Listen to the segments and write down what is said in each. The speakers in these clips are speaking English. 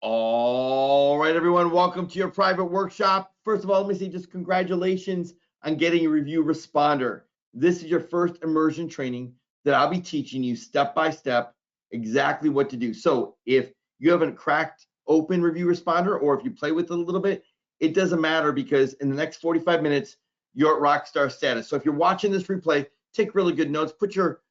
All right, everyone, welcome to your private workshop. First of all, let me say just congratulations on getting a review responder. This is your first immersion training that I'll be teaching you step by step exactly what to do. So if you haven't cracked open review responder or if you play with it a little bit, it doesn't matter because in the next 45 minutes, you're at rockstar status. So if you're watching this replay, take really good notes, put your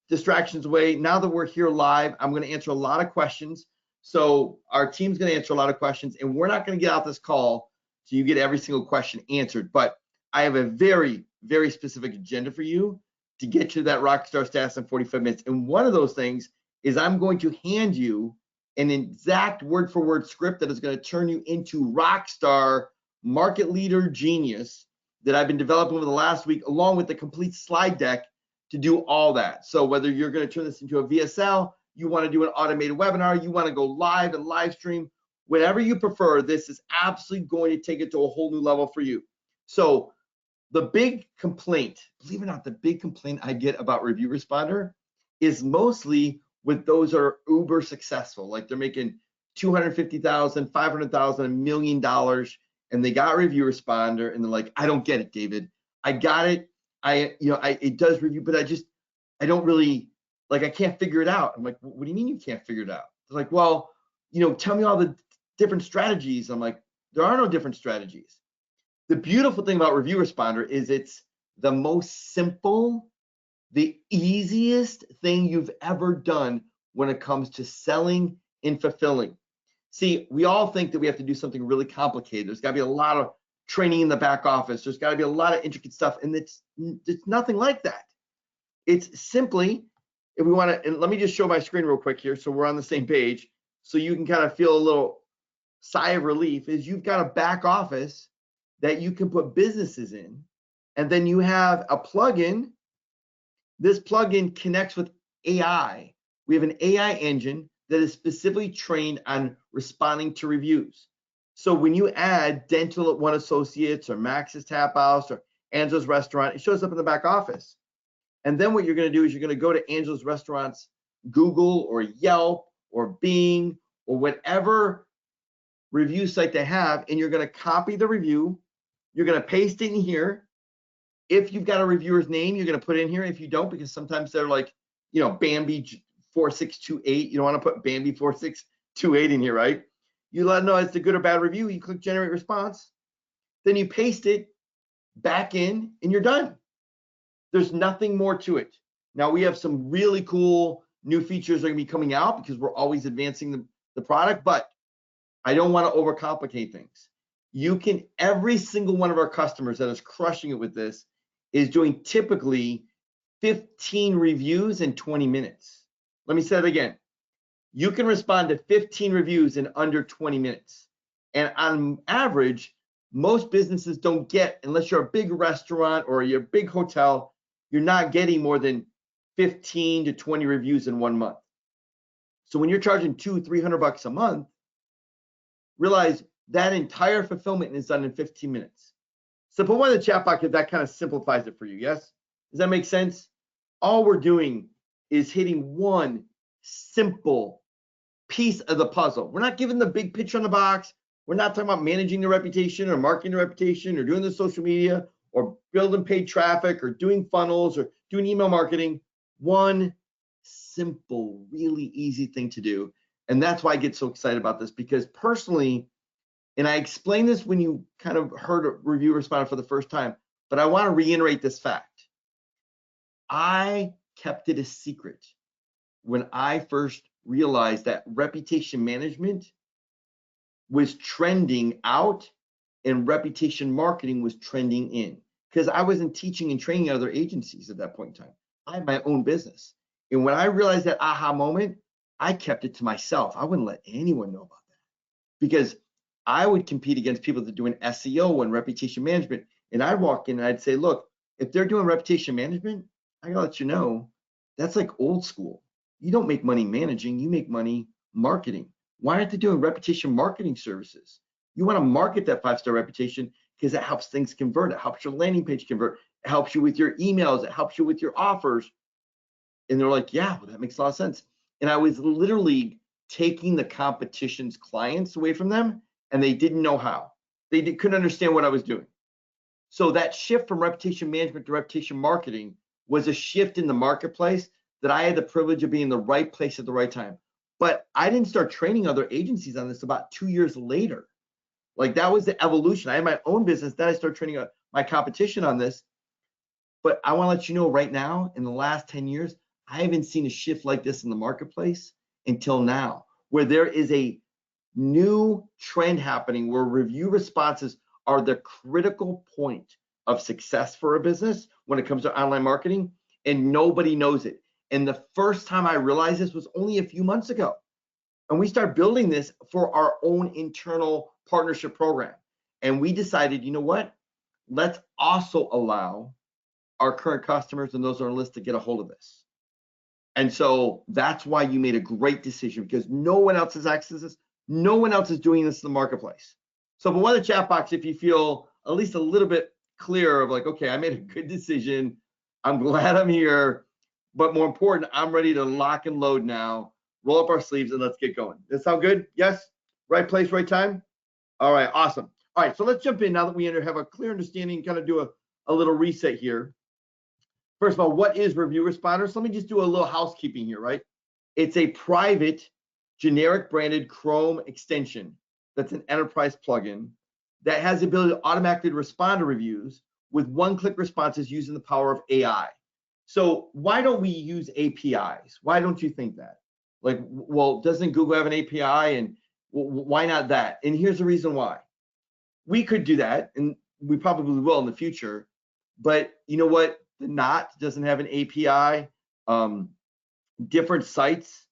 distractions away. Now that we're here live, I'm going to answer a lot of questions. So our team's going to answer a lot of questions, and we're not going to get out this call so you get every single question answered. But I have a very, very specific agenda for you to get to that rockstar status in 45 minutes. And one of those things is I'm going to hand you an exact word-for-word script that is going to turn you into rockstar market leader genius that I've been developing over the last week, along with the complete slide deck to do all that. So whether you're going to turn this into a VSL, you want to do an automated webinar, you want to go live and live stream, whatever you prefer, this is absolutely going to take it to a whole new level for you. So the big complaint, believe it or not, the big complaint I get about Review Responder is mostly with those that are uber successful, like they're making $250,000, $500,000, $1 million, and they got Review Responder, and they're like, I don't get it, David. I got it. It does review, but I don't really, like, I can't figure it out. I'm like, what do you mean you can't figure it out? They're like, well, tell me all the different strategies. I'm like, there are no different strategies. The beautiful thing about Review Responder is it's the most simple, the easiest thing you've ever done when it comes to selling and fulfilling. See, we all think that we have to do something really complicated. There's got to be a lot of training in the back office. There's got to be a lot of intricate stuff, and it's nothing like that. It's simply, if we want to, and let me just show my screen real quick here so we're on the same page so you can kind of feel a little sigh of relief, is you've got a back office that you can put businesses in, and then you have a plugin. This plugin connects with AI. We have an AI engine that is specifically trained on responding to reviews. So when you add Dental at One Associates or Max's Tap House or Angela's Restaurant, it shows up in the back office. And then what you're going to do is you're going to go to Angela's Restaurant's Google or Yelp or Bing or whatever review site they have, and you're going to copy the review. You're going to paste it in here. If you've got a reviewer's name, you're going to put it in here. If you don't, because sometimes they're like, Bambi 4628. You don't want to put Bambi 4628 in here, right? You let them know it's a good or bad review. You click generate response. Then you paste it back in, and you're done. There's nothing more to it. Now, we have some really cool new features that are going to be coming out because we're always advancing the product, but I don't want to overcomplicate things. Every single one of our customers that is crushing it with this is doing typically 15 reviews in 20 minutes. Let me say it again. You can respond to 15 reviews in under 20 minutes. And on average, most businesses don't get, unless you're a big restaurant or you're a big hotel, you're not getting more than 15 to 20 reviews in 1 month. So when you're charging $200-300 a month, realize that entire fulfillment is done in 15 minutes. So put one in the chat box if that kind of simplifies it for you, yes? Does that make sense? All we're doing is hitting one simple piece of the puzzle. We're not giving the big picture on the box. We're not talking about managing the reputation or marketing the reputation or doing the social media or building paid traffic or doing funnels or doing email marketing. One simple, really easy thing to do. And that's why I get so excited about this, because personally, and I explained this when you kind of heard a Review Responder for the first time, but I want to reiterate this fact. I kept it a secret when I first realized that reputation management was trending out and reputation marketing was trending in, because I wasn't teaching and training other agencies at that point in time. I had my own business. And when I realized that aha moment, I kept it to myself. I wouldn't let anyone know about that, because I would compete against people that are doing SEO and reputation management. And I'd walk in and I'd say, look, if they're doing reputation management, I gotta let you know, that's like old school. You don't make money managing, you make money marketing. Why aren't they doing reputation marketing services? You want to market that 5-star reputation because it helps things convert. It helps your landing page convert. It helps you with your emails. It helps you with your offers. And they're like, yeah, well, that makes a lot of sense. And I was literally taking the competition's clients away from them, and they didn't know how. Couldn't understand what I was doing. So that shift from reputation management to reputation marketing was a shift in the marketplace that I had the privilege of being in the right place at the right time. But I didn't start training other agencies on this about 2 years later. Like, that was the evolution. I had my own business, then I started training my competition on this. But I want to let you know right now, in the last 10 years, I haven't seen a shift like this in the marketplace until now, where there is a new trend happening where review responses are the critical point of success for a business when it comes to online marketing, and nobody knows it. And the first time I realized this was only a few months ago. And we started building this for our own internal partnership program. And we decided, you know what? Let's also allow our current customers and those on our list to get a hold of this. And so that's why you made a great decision, because no one else has access to this. No one else is doing this in the marketplace. So put one in the chat box if you feel at least a little bit clear of like, okay, I made a good decision. I'm glad I'm here. But more important, I'm ready to lock and load now. Roll up our sleeves and let's get going. Does that sound good? Yes? Right place, right time? All right, awesome. All right, so let's jump in now that we have a clear understanding, kind of do a little reset here. First of all, what is Review Responder? So let me just do a little housekeeping here, right? It's a private, generic branded Chrome extension that's an enterprise plugin that has the ability to automatically respond to reviews with one-click responses using the power of AI. So why don't we use APIs? Why don't you think that? Like, well, doesn't Google have an API, and why not that? And here's the reason why. We could do that, and we probably will in the future, but you know what? The Knot doesn't have an API. Different sites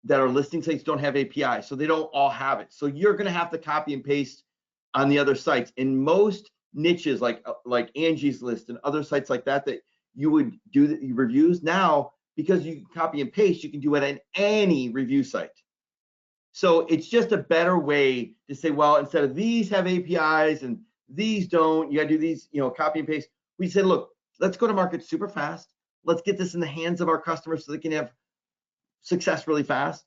that are listing sites don't have API, so they don't all have it. So you're going to have to copy and paste on the other sites. In most niches, like Angie's List and other sites like that, that you would do the reviews now, because you can copy and paste, you can do it on any review site. So it's just a better way to say, well, instead of these have APIs and these don't, you got to do these, copy and paste. We said, look, let's go to market super fast. Let's get this in the hands of our customers so they can have success really fast.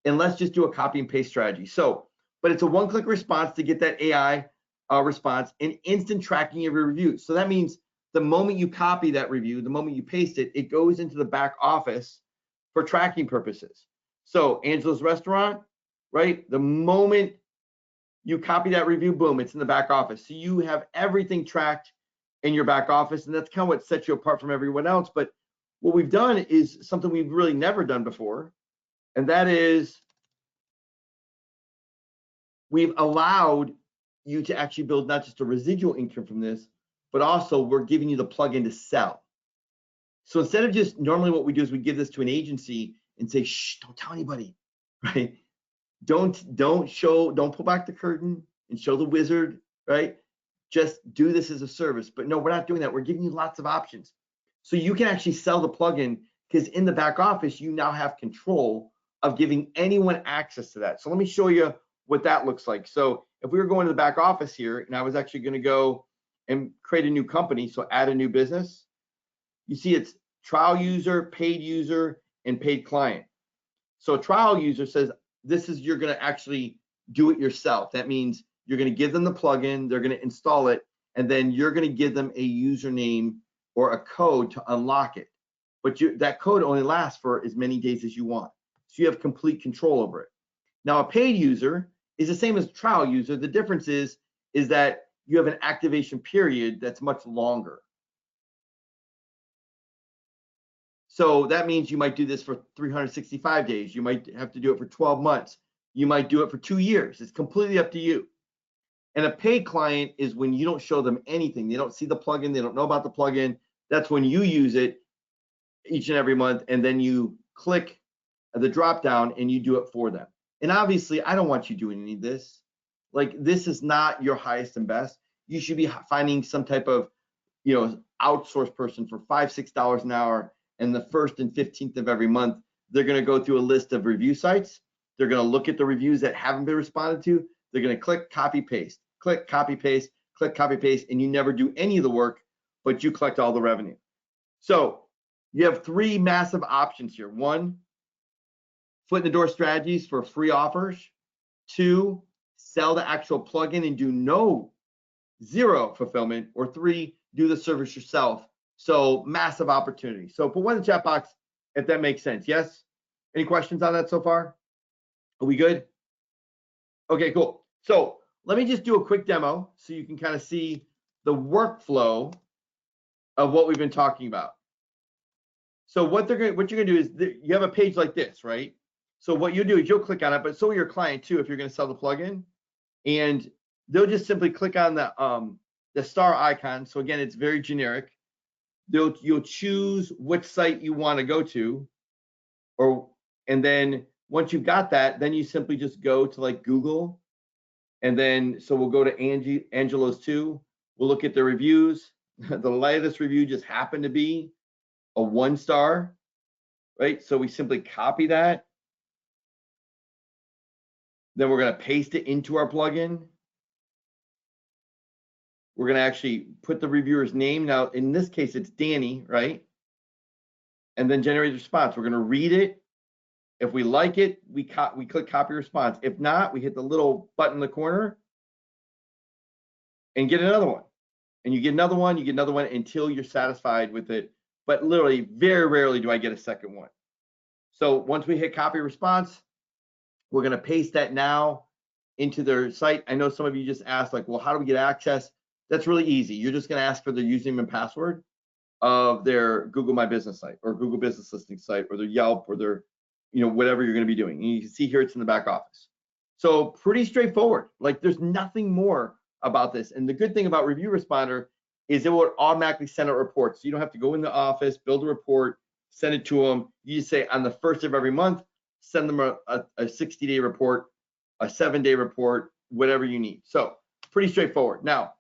And let's just do a copy and paste strategy. So, but it's a one-click response to get that AI response and instant tracking of your review. So that means the moment you copy that review, the moment you paste it, it goes into the back office for tracking purposes. So Angela's Restaurant, right? The moment you copy that review, boom, it's in the back office. So you have everything tracked in your back office, and that's kind of what sets you apart from everyone else. But what we've done is something we've really never done before, and that is we've allowed you to actually build not just a residual income from this, but also we're giving you the plugin to sell. So instead of just, normally what we do is we give this to an agency and say, shh, don't tell anybody, right? Don't pull back the curtain and show the wizard, right? Just do this as a service. But no, we're not doing that. We're giving you lots of options. So you can actually sell the plugin, because in the back office, you now have control of giving anyone access to that. So let me show you what that looks like. So if we were going to the back office here, and I was actually going to go and create a new company, so add a new business, you see it's trial user, paid user, and paid client. So a trial user says, this is, you're going to actually do it yourself. That means you're going to give them the plugin, they're going to install it, and then you're going to give them a username or a code to unlock it. But that code only lasts for as many days as you want. So you have complete control over it. Now, a paid user is the same as a trial user. The difference is that you have an activation period that's much longer. So that means you might do this for 365 days. You might have to do it for 12 months. You might do it for 2 years. It's completely up to you. And a paid client is when you don't show them anything. They don't see the plugin. They don't know about the plugin. That's when you use it each and every month, and then you click the drop down and you do it for them. And obviously, I don't want you doing any of this. Like, this is not your highest and best. You should be finding some type of, outsourced person for $5, $6 an hour. And the 1st and 15th of every month, they're going to go through a list of review sites. They're going to look at the reviews that haven't been responded to. They're going to click, copy, paste, click, copy, paste, click, copy, paste, and you never do any of the work, but you collect all the revenue. So you have 3 massive options here. 1, foot in the door strategies for free offers. 2, sell the actual plugin and do zero fulfillment. Or 3, do the service yourself. So massive opportunity. So put one in the chat box if that makes sense. Yes? Any questions on that so far? Are we good? Okay, cool. So let me just do a quick demo so you can kind of see the workflow of what we've been talking about. So what you're gonna do is you have a page like this, right? So what you do is you'll click on it, but so will your client too if you're gonna sell the plugin, and they'll just simply click on the star icon. So again, it's very generic. You'll choose which site you want to go to, and then once you've got that, then you simply just go to like Google, and then so we'll go to Angelo's too. We'll look at the reviews. The latest review just happened to be a 1-star, right? So we simply copy that. Then we're going to paste it into our plugin. We're going to actually put the reviewer's name. Now, in this case, it's Danny, right? And then generate a response. We're going to read it. If we like it, we click copy response. If not, we hit the little button in the corner and get another one. And you get another one, until you're satisfied with it. But literally, very rarely do I get a second one. So once we hit copy response, we're going to paste that now into their site. I know some of you just asked, like, well, how do we get access? That's really easy. You're just going to ask for their username and password of their Google My Business site or Google Business Listing site or their Yelp or their, whatever you're going to be doing. And you can see here it's in the back office. So pretty straightforward. Like, there's nothing more about this. And the good thing about Review Responder is it will automatically send out reports. So you don't have to go in the office, build a report, send it to them. You just say on the 1st of every month, send them a 60-day report, a 7-day report, whatever you need. So pretty straightforward. Now,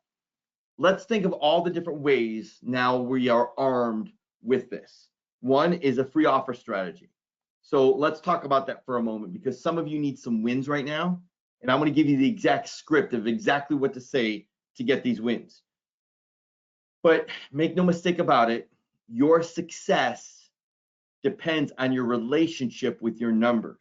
let's think of all the different ways now we are armed with this. One is a free offer strategy. So let's talk about that for a moment, because some of you need some wins right now. And I'm going to give you the exact script of exactly what to say to get these wins. But make no mistake about it, your success depends on your relationship with your numbers.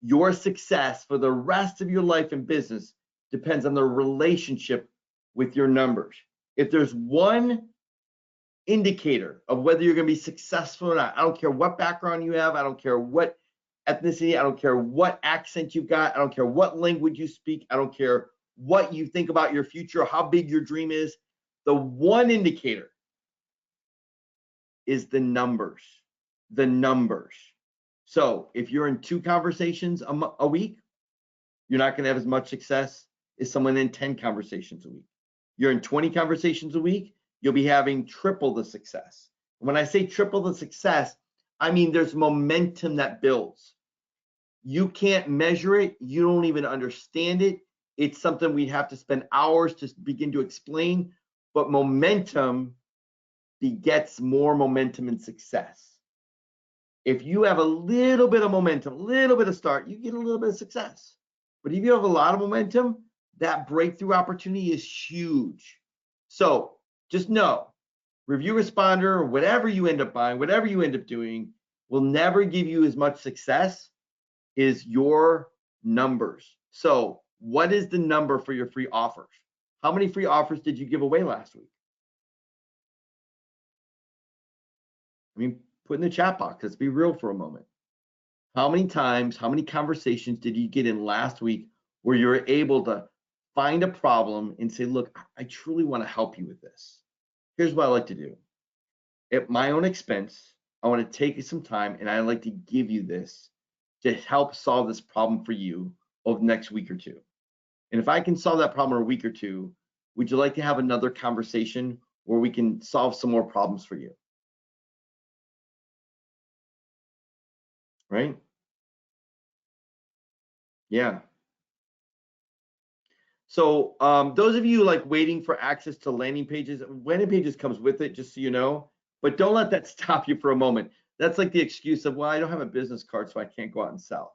Your success for the rest of your life in business depends on the relationship with your numbers. If there's one indicator of whether you're going to be successful or not, I don't care what background you have, I don't care what ethnicity, I don't care what accent you've got, I don't care what language you speak, I don't care what you think about your future or how big your dream is. The one indicator is the numbers. The numbers. So if you're in 2 conversations a week, you're not going to have as much success as someone in 10 conversations a week. You're in 20 conversations a week, you'll be having triple the success. When I say triple the success, I mean there's momentum that builds. You can't measure it. You don't even understand it. It's something we'd have to spend hours to begin to explain. But momentum begets more momentum and success. If you have a little bit of momentum, a little bit of start, you get a little bit of success. But if you have a lot of momentum, that breakthrough opportunity is huge. So just know, Review Responder, or whatever you end up buying, whatever you end up doing, will never give you as much success as your numbers. So what is the number for your free offers? How many free offers did you give away last week? I mean, put in the chat box. Let's be real for a moment. How many times, how many conversations did you get in last week where you were able to find a problem and say, look, I truly want to help you with this. Here's what I like to do. At my own expense, I want to take some time and I like to give you this to help solve this problem for you over the next week or 2. And if I can solve that problem in a week or 2, would you like to have another conversation where we can solve some more problems for you? Right? Yeah. So those of you like waiting for access to landing pages comes with it, just so you know, but don't let that stop you for a moment. That's like the excuse of, well, I don't have a business card, so I can't go out and sell,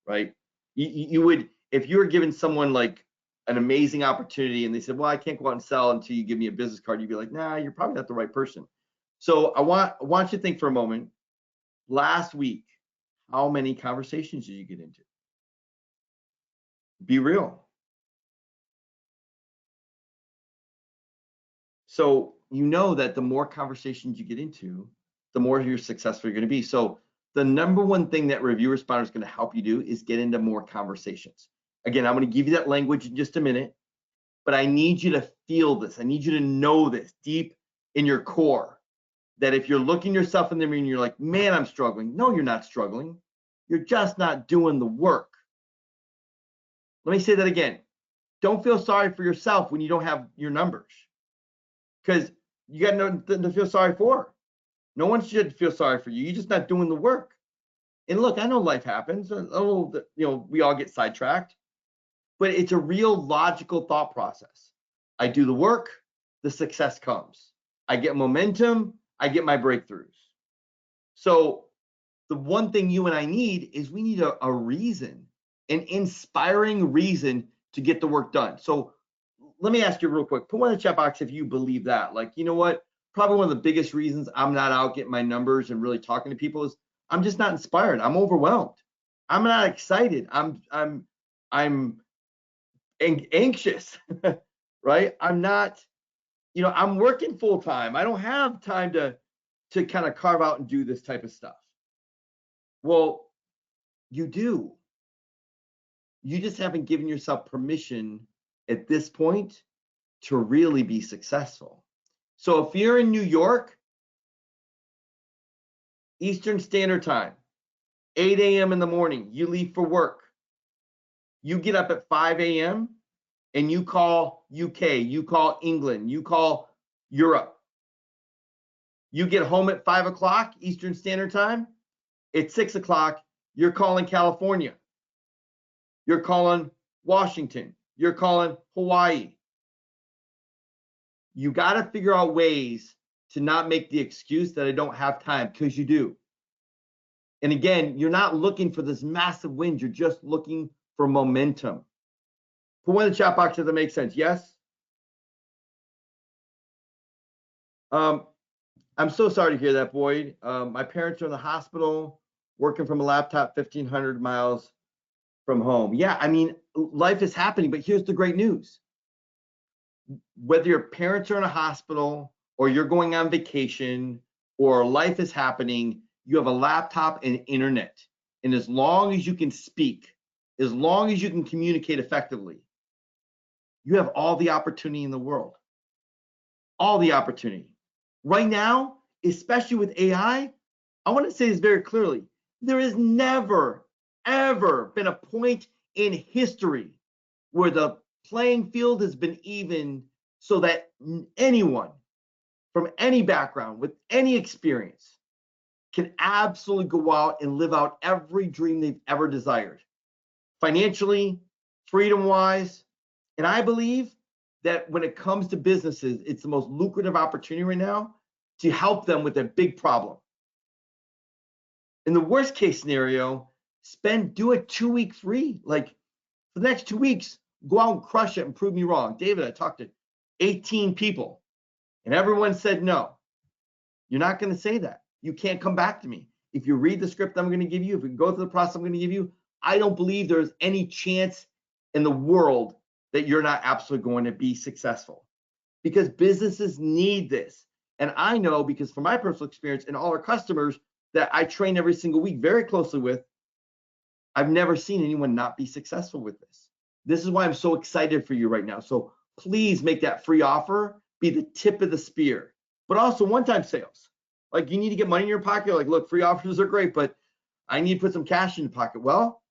right? You would, if you were giving someone like an amazing opportunity and they said, well, I can't go out and sell until you give me a business card, you'd be like, nah, you're probably not the right person. So I want you to think for a moment. Last week, how many conversations did you get into? Be real. So you know that the more conversations you get into, the more you're successful you're going to be. So the number one thing that review responder is going to help you do is get into more conversations. Again, I'm going to give you that language in just a minute, but I need you to feel this. I need you to know this deep in your core, that if you're looking yourself in the mirror and you're like, man, I'm struggling. No, you're not struggling. You're just not doing the work. Let me say that again. Don't feel sorry for yourself when you don't have your numbers, because you got nothing to feel sorry for. No one should feel sorry for you. You're just not doing the work. And look, I know life happens. We all get sidetracked, but it's a real logical thought process. I do the work, the success comes. I get momentum, I get my breakthroughs. So the one thing you and I need is we need a reason, an inspiring reason to get the work done. So let me ask you real quick, put one in the chat box if you believe that. Like, you know what? Probably one of the biggest reasons I'm not out getting my numbers and really talking to people is I'm just not inspired. I'm overwhelmed. I'm not excited. I'm anxious, right? I'm not, I'm working full time. I don't have time to kind of carve out and do this type of stuff. Well, you do. You just haven't given yourself permission at this point to really be successful. So if you're in New York, Eastern Standard Time, 8 a.m. in the morning, you leave for work. You get up at 5 a.m. and you call UK, you call England, you call Europe. You get home at 5 o'clock Eastern Standard Time. At 6 o'clock, you're calling California. You're calling Washington. You're calling Hawaii. You got to figure out ways to not make the excuse that I don't have time, because you do. And again, you're not looking for this massive wins. You're just looking for momentum. Put one in the chat box if that makes sense. Yes? I'm so sorry to hear that, Boyd. My parents are in the hospital, working from a laptop 1,500 miles from home. Yeah, I mean, life is happening, but here's the great news. Whether your parents are in a hospital or you're going on vacation or life is happening, you have a laptop and internet. And as long as you can speak, as long as you can communicate effectively, you have all the opportunity in the world. All the opportunity. Right now, especially with AI, I want to say this very clearly. There has never, ever been a point in history where the playing field has been even, so that anyone from any background with any experience can absolutely go out and live out every dream they've ever desired, financially, freedom-wise. And I believe that when it comes to businesses, it's the most lucrative opportunity right now to help them with a big problem. In the worst case scenario, do a 2-week free. Like, for the next 2 weeks, go out and crush it and prove me wrong. David, I talked to 18 people and everyone said no. You're not going to say that. You can't come back to me. If you read the script I'm going to give you, if you go through the process I'm going to give you, I don't believe there's any chance in the world that you're not absolutely going to be successful, because businesses need this. And I know, because from my personal experience and all our customers that I train every single week very closely with, I've never seen anyone not be successful with this. This is why I'm so excited for you right now. So please make that free offer be the tip of the spear, but also one-time sales. Like, you need to get money in your pocket. Like, look, free offers are great, but I need to put some cash in your pocket. Well,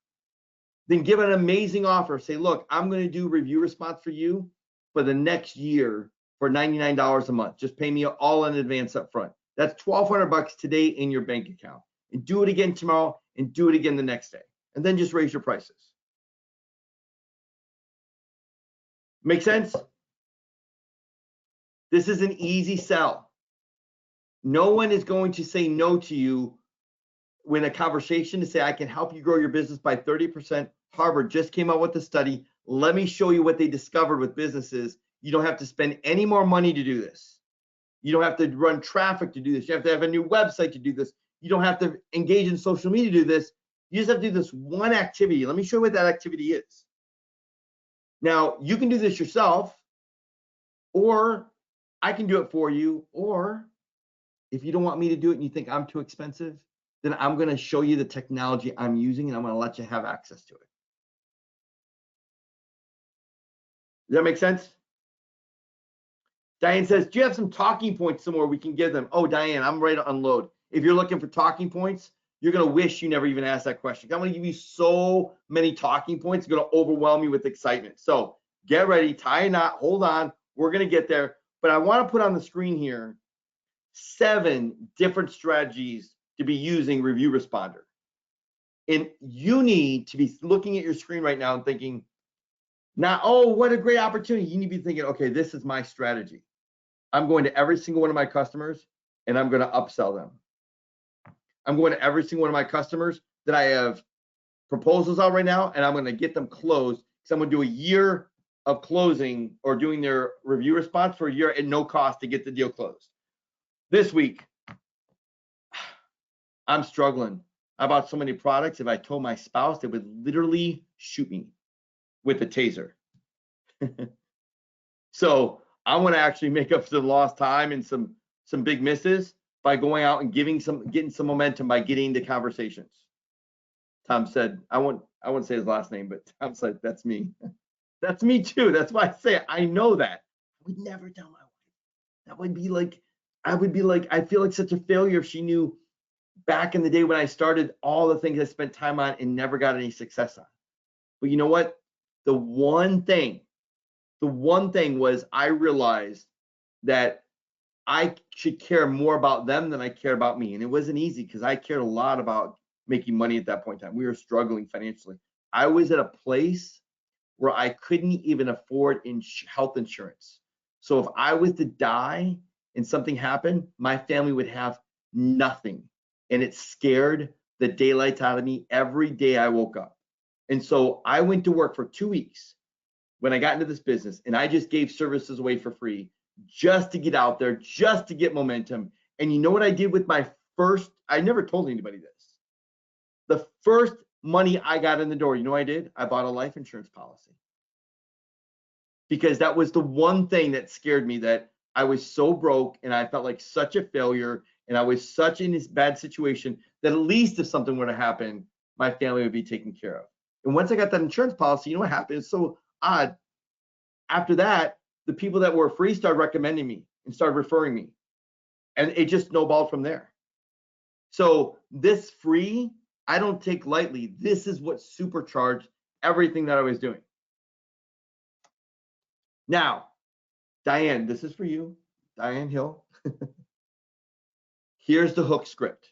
then give an amazing offer. Say, look, I'm going to do review response for you for the next year for $99 a month. Just pay me all in advance up front. That's $1,200 today in your bank account. And do it again tomorrow and do it again the next day. And then just raise your prices. Make sense? This is an easy sell. No one is going to say no to you when a conversation to say, I can help you grow your business by 30%. Harvard just came out with a study. Let me show you what they discovered with businesses. You don't have to spend any more money to do this. You don't have to run traffic to do this. You have to have a new website to do this. You don't have to engage in social media to do this. You just have to do this one activity. Let me show you what that activity is. Now, you can do this yourself, or I can do it for you, or if you don't want me to do it and you think I'm too expensive, then I'm going to show you the technology I'm using and I'm going to let you have access to it. Does that make sense? Diane says, do you have some talking points somewhere we can give them? Oh, Diane, I'm ready to unload. If you're looking for talking points, you're going to wish you never even asked that question. I'm going to give you so many talking points, it's going to overwhelm you with excitement. So get ready, tie a knot, hold on. We're going to get there. But I want to put on the screen here 7 different strategies to be using Review Responder. And you need to be looking at your screen right now and thinking, not, oh, what a great opportunity. You need to be thinking, okay, this is my strategy. I'm going to every single one of my customers and I'm going to upsell them. I'm going to every single one of my customers that I have proposals out right now, and I'm going to get them closed. So I'm going to do a year of closing or doing their review response for a year at no cost to get the deal closed. This week, I'm struggling. I bought so many products. If I told my spouse, they would literally shoot me with a taser. So I want to actually make up some lost time and some big misses by going out and getting some momentum by getting the conversations. Tom said, I won't say his last name, but Tom said, that's me. That's me too. That's why I say it. I know that. I would never tell my wife. That would be like, I feel like such a failure if she knew back in the day when I started all the things I spent time on and never got any success on. But you know what? The one thing was I realized that I should care more about them than I care about me. And it wasn't easy because I cared a lot about making money at that point in time. We were struggling financially. I was at a place where I couldn't even afford health insurance. So if I was to die and something happened, my family would have nothing. And it scared the daylights out of me every day I woke up. And so I went to work for 2 weeks when I got into this business, and I just gave services away for free just to get out there, just to get momentum. And you know what I did with my first, I never told anybody this. The first money I got in the door, you know what I did? I bought a life insurance policy. Because that was the one thing that scared me, that I was so broke and I felt like such a failure and I was such in this bad situation that at least if something were to happen, my family would be taken care of. And once I got that insurance policy, you know what happened? It's so odd. After that, the people that were free started recommending me and started referring me. And it just snowballed from there. So this free, I don't take lightly. This is what supercharged everything that I was doing. Now, Diane, this is for you, Diane Hill. Here's the hook script.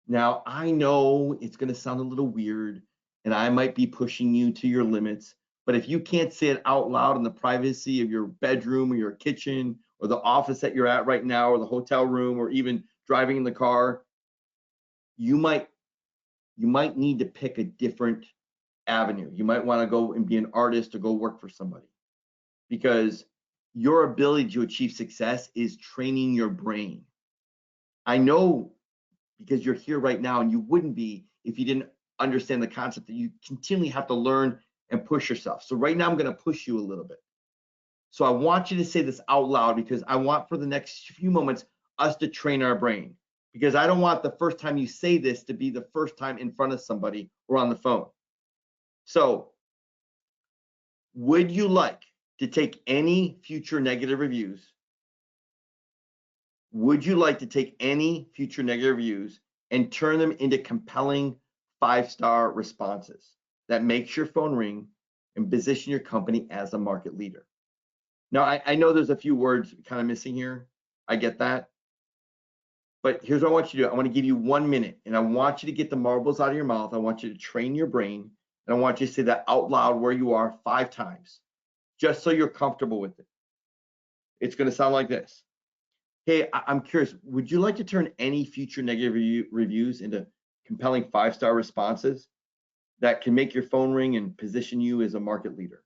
Now, I know it's going to sound a little weird, and I might be pushing you to your limits, but if you can't say it out loud in the privacy of your bedroom or your kitchen or the office that you're at right now or the hotel room or even driving in the car, you might need to pick a different avenue. You might want to go and be an artist or go work for somebody, because your ability to achieve success is training your brain. I know, because you're here right now, and you wouldn't be if you didn't understand the concept that you continually have to learn and push yourself. So right now I'm going to push you a little bit. So I want you to say this out loud, because I want for the next few moments us to train our brain, because I don't want the first time you say this to be the first time in front of somebody or on the phone. So would you like to take any future negative reviews? Would you like to take any future negative reviews and turn them into compelling 5-star responses that makes your phone ring and position your company as a market leader? Now, I know there's a few words kind of missing here. I get that. But here's what I want you to do. I want to give you 1 minute, and I want you to get the marbles out of your mouth. I want you to train your brain, and I want you to say that out loud where you are 5 times, just so you're comfortable with it. It's going to sound like this. Hey, I'm curious, would you like to turn any future negative reviews into compelling 5-star responses that can make your phone ring and position you as a market leader?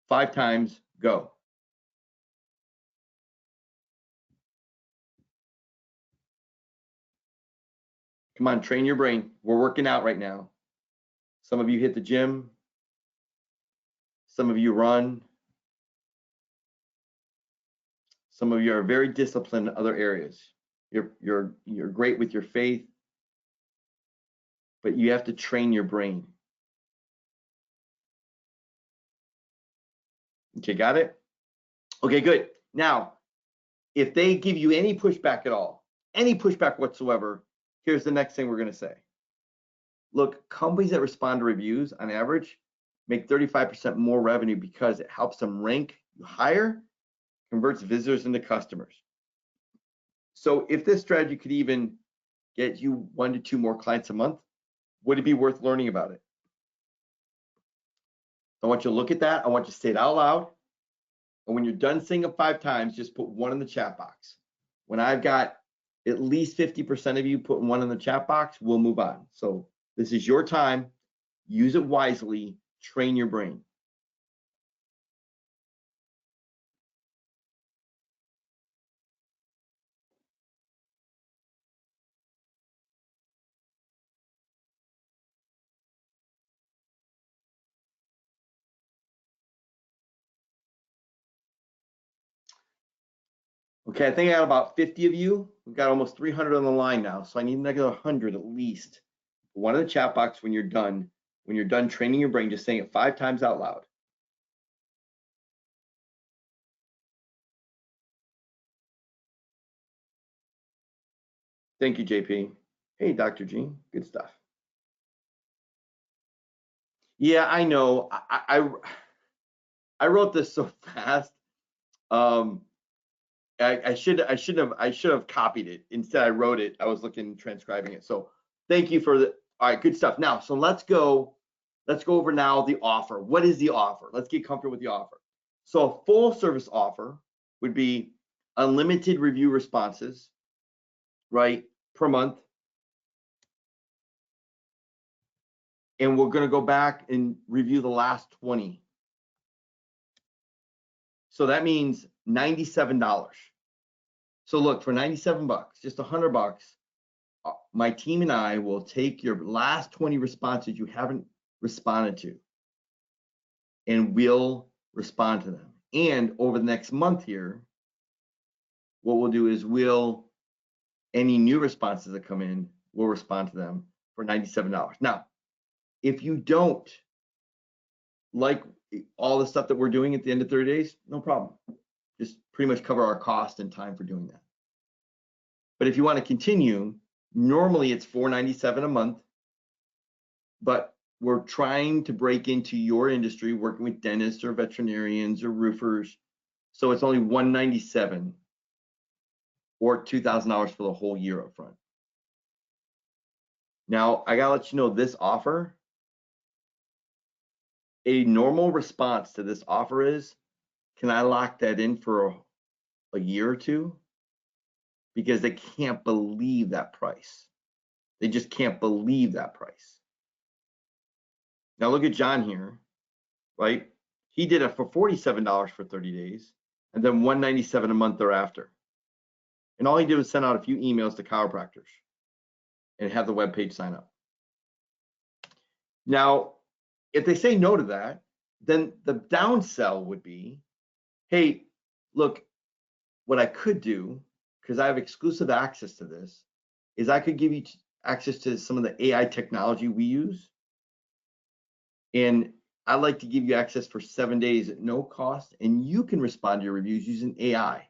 5 times, go. Come on, train your brain. We're working out right now. Some of you hit the gym. Some of you run. Some of you are very disciplined in other areas. You're great with your faith, but you have to train your brain. Okay, got it? Okay, good. Now, if they give you any pushback at all, any pushback whatsoever, here's the next thing we're going to say. Look, companies that respond to reviews on average make 35% more revenue because it helps them rank higher, converts visitors into customers. So if this strategy could even get you 1 to 2 more clients a month, would it be worth learning about it? I want you to look at that. I want you to say it out loud. And when you're done saying it 5 times, just put 1 in the chat box. When I've got at least 50% of you putting 1 in the chat box, we'll move on. So this is your time. Use it wisely. Train your brain. Okay, I think I got about 50 of you. We've got almost 300 on the line now, so I need another 100 at least. 1 in the chat box when you're done. When you're done training your brain, just saying it 5 times out loud. Thank you, JP. Hey, Dr. G, good stuff. Yeah, I know. I wrote this so fast. I should have copied it. Instead, I wrote it. I was transcribing it. So thank you for the. All right, good stuff. Now, so let's go over now the offer. What is the offer? Let's get comfortable with the offer. So a full service offer would be unlimited review responses, right, per month. And we're going to go back and review the last 20. So that means $97. So look, for 97 bucks, just $100, my team and I will take your last 20 responses you haven't responded to, and we'll respond to them. And over the next month here, what we'll do is any new responses that come in, we'll respond to them for $97. Now, if you don't like all the stuff that we're doing at the end of 30 days, no problem. Just pretty much cover our cost and time for doing that. But if you want to continue, normally it's $497 a month, but we're trying to break into your industry, working with dentists or veterinarians or roofers. So it's only $197 or $2,000 for the whole year up front. Now, I gotta let you know this offer, a normal response to this offer is, can I lock that in for a year or two? Because they can't believe that price. They just can't believe that price. Now look at John here, right? He did it for $47 for 30 days and then $197 a month thereafter. And all he did was send out a few emails to chiropractors and have the webpage sign up. Now, if they say no to that, then the downsell would be, hey, look, what I could do, because I have exclusive access to this, is I could give you access to some of the AI technology we use. And I'd like to give you access for 7 days at no cost, and you can respond to your reviews using AI.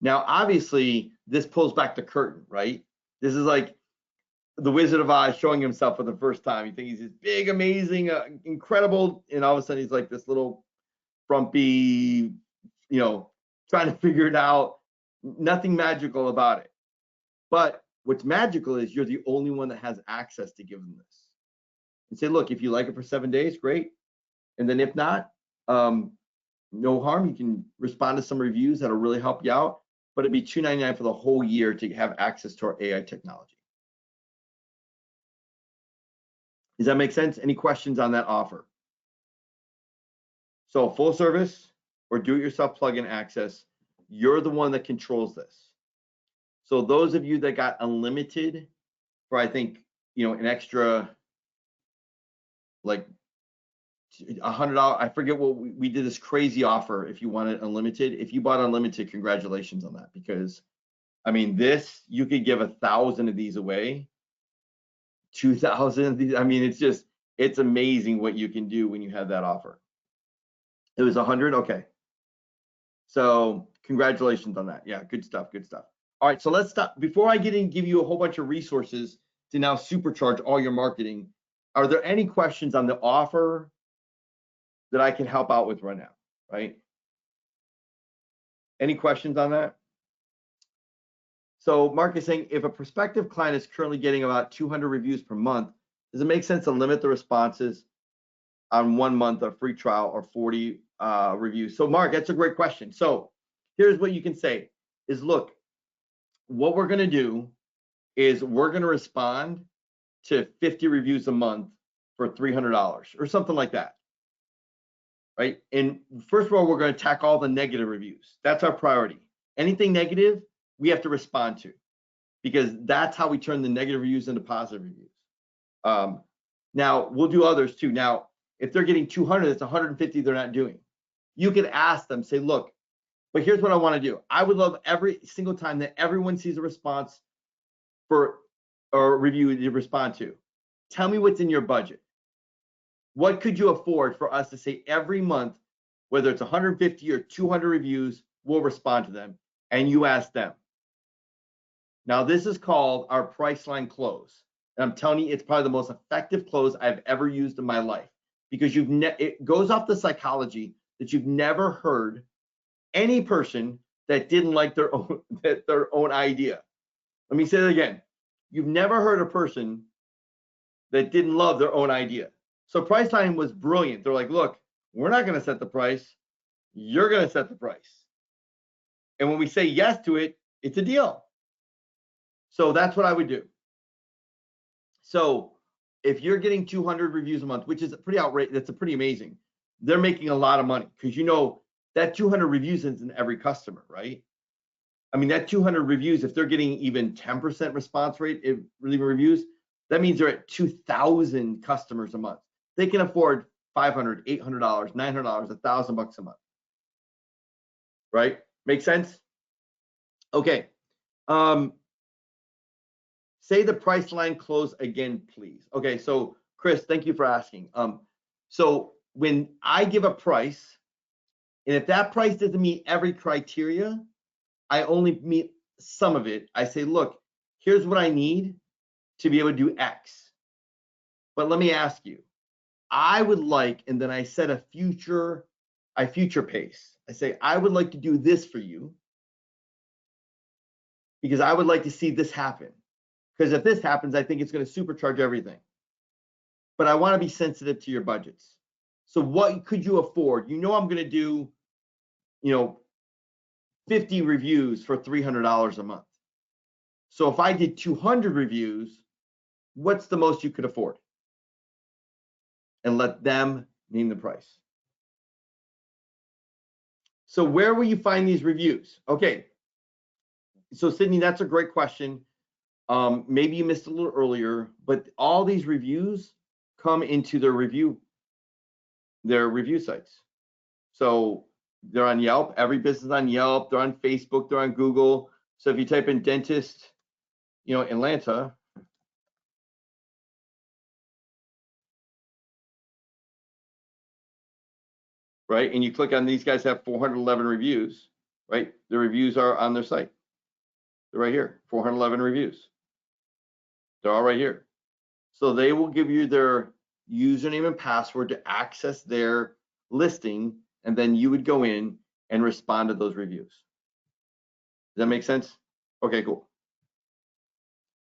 Now, obviously, this pulls back the curtain, right? This is like the Wizard of Oz showing himself for the first time. You think he's this big, amazing, incredible, and all of a sudden he's like this little frumpy, trying to figure it out. Nothing magical about it. But what's magical is you're the only one that has access to give them this. And say, look, if you like it for 7 days, great. And then if not, no harm. You can respond to some reviews that'll really help you out. But it'd be $299 for the whole year to have access to our AI technology. Does that make sense? Any questions on that offer? So full service or do-it-yourself plugin access, you're the one that controls this. So those of you that got unlimited for, I think, an extra like $100. I forget what we did, this crazy offer. If you wanted unlimited, if you bought unlimited, congratulations on that, because I mean, this, you could give 1,000 of these away, 2,000 of these. I mean, it's amazing what you can do when you have that offer. It was 100. Okay. So congratulations on that. Yeah, good stuff. Good stuff. All right. So let's stop. Before I get in, give you a whole bunch of resources to now supercharge all your marketing. Are there any questions on the offer that I can help out with right now? Right? Any questions on that? So Mark is saying, if a prospective client is currently getting about 200 reviews per month, does it make sense to limit the responses on 1 month of free trial or 40 reviews? So Mark, that's a great question. So here's what you can say is, look, what we're going to do is we're going to respond to 50 reviews a month for $300 or something like that, right? And first of all, we're going to attack all the negative reviews. That's our priority. Anything negative, we have to respond to, because that's how we turn the negative reviews into positive reviews. Now, we'll do others too. Now, if they're getting 200, that's 150 they're not doing. You could ask them, say, look, but here's what I want to do. I would love every single time that everyone sees a response for or review to respond to. Tell me what's in your budget. What could you afford for us to say every month, whether it's 150 or 200 reviews, we'll respond to them, and you ask them. Now, this is called our price line close. And I'm telling you, it's probably the most effective close I've ever used in my life, because it goes off the psychology that you've never heard any person that didn't like their own idea. Let me say that again. You've never heard a person that didn't love their own idea. So Priceline was brilliant. They're like, look, we're not going to set the price. You're going to set the price. And when we say yes to it, it's a deal. So that's what I would do. So if you're getting 200 reviews a month, which is pretty outrageous, that's pretty amazing. They're making a lot of money, because that 200 reviews isn't every customer, right? I mean, that 200 reviews, if they're getting even 10% response rate, leaving reviews, that means they're at 2,000 customers a month. They can afford $500, $800, $900, $1,000 a month, right? Make sense? Okay. Say the price line close again, please. Okay, so Chris, thank you for asking. So when I give a price, and if that price doesn't meet every criteria, I only meet some of it. I say, look, here's what I need to be able to do X. But let me ask you, I would like, and then I set a future pace. I say, I would like to do this for you, because I would like to see this happen. Because if this happens, I think it's going to supercharge everything. But I want to be sensitive to your budgets. So what could you afford? I'm going to do, 50 reviews for $300 a month. So if I did 200 reviews, what's the most you could afford? And let them name the price. So where will you find these reviews? Okay. So Sydney, that's a great question. Maybe you missed a little earlier, but all these reviews come into their review sites. So they're on Yelp. Every business is on Yelp. They're on Facebook. They're on Google. So if you type in dentist, Atlanta, right, and you click on these guys have 411 reviews, right? The reviews are on their site. They're right here, 411 reviews. They're all right here. So they will give you their username and password to access their listing, and then you would go in and respond to those reviews. Does that make sense? Okay, cool.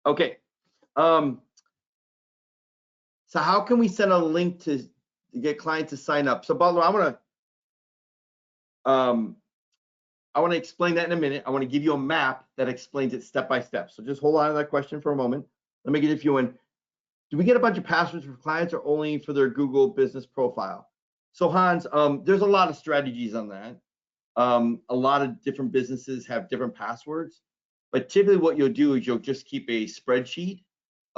Okay. So how can we send a link to get clients to sign up? So Butler, I want to explain that in a minute. I want to give you a map that explains it step by step. So just hold on to that question for a moment. Let me get a few in. Do we get a bunch of passwords for clients or only for their Google business profile? So Hans, there's a lot of strategies on that. A lot of different businesses have different passwords, but typically what you'll do is you'll just keep a spreadsheet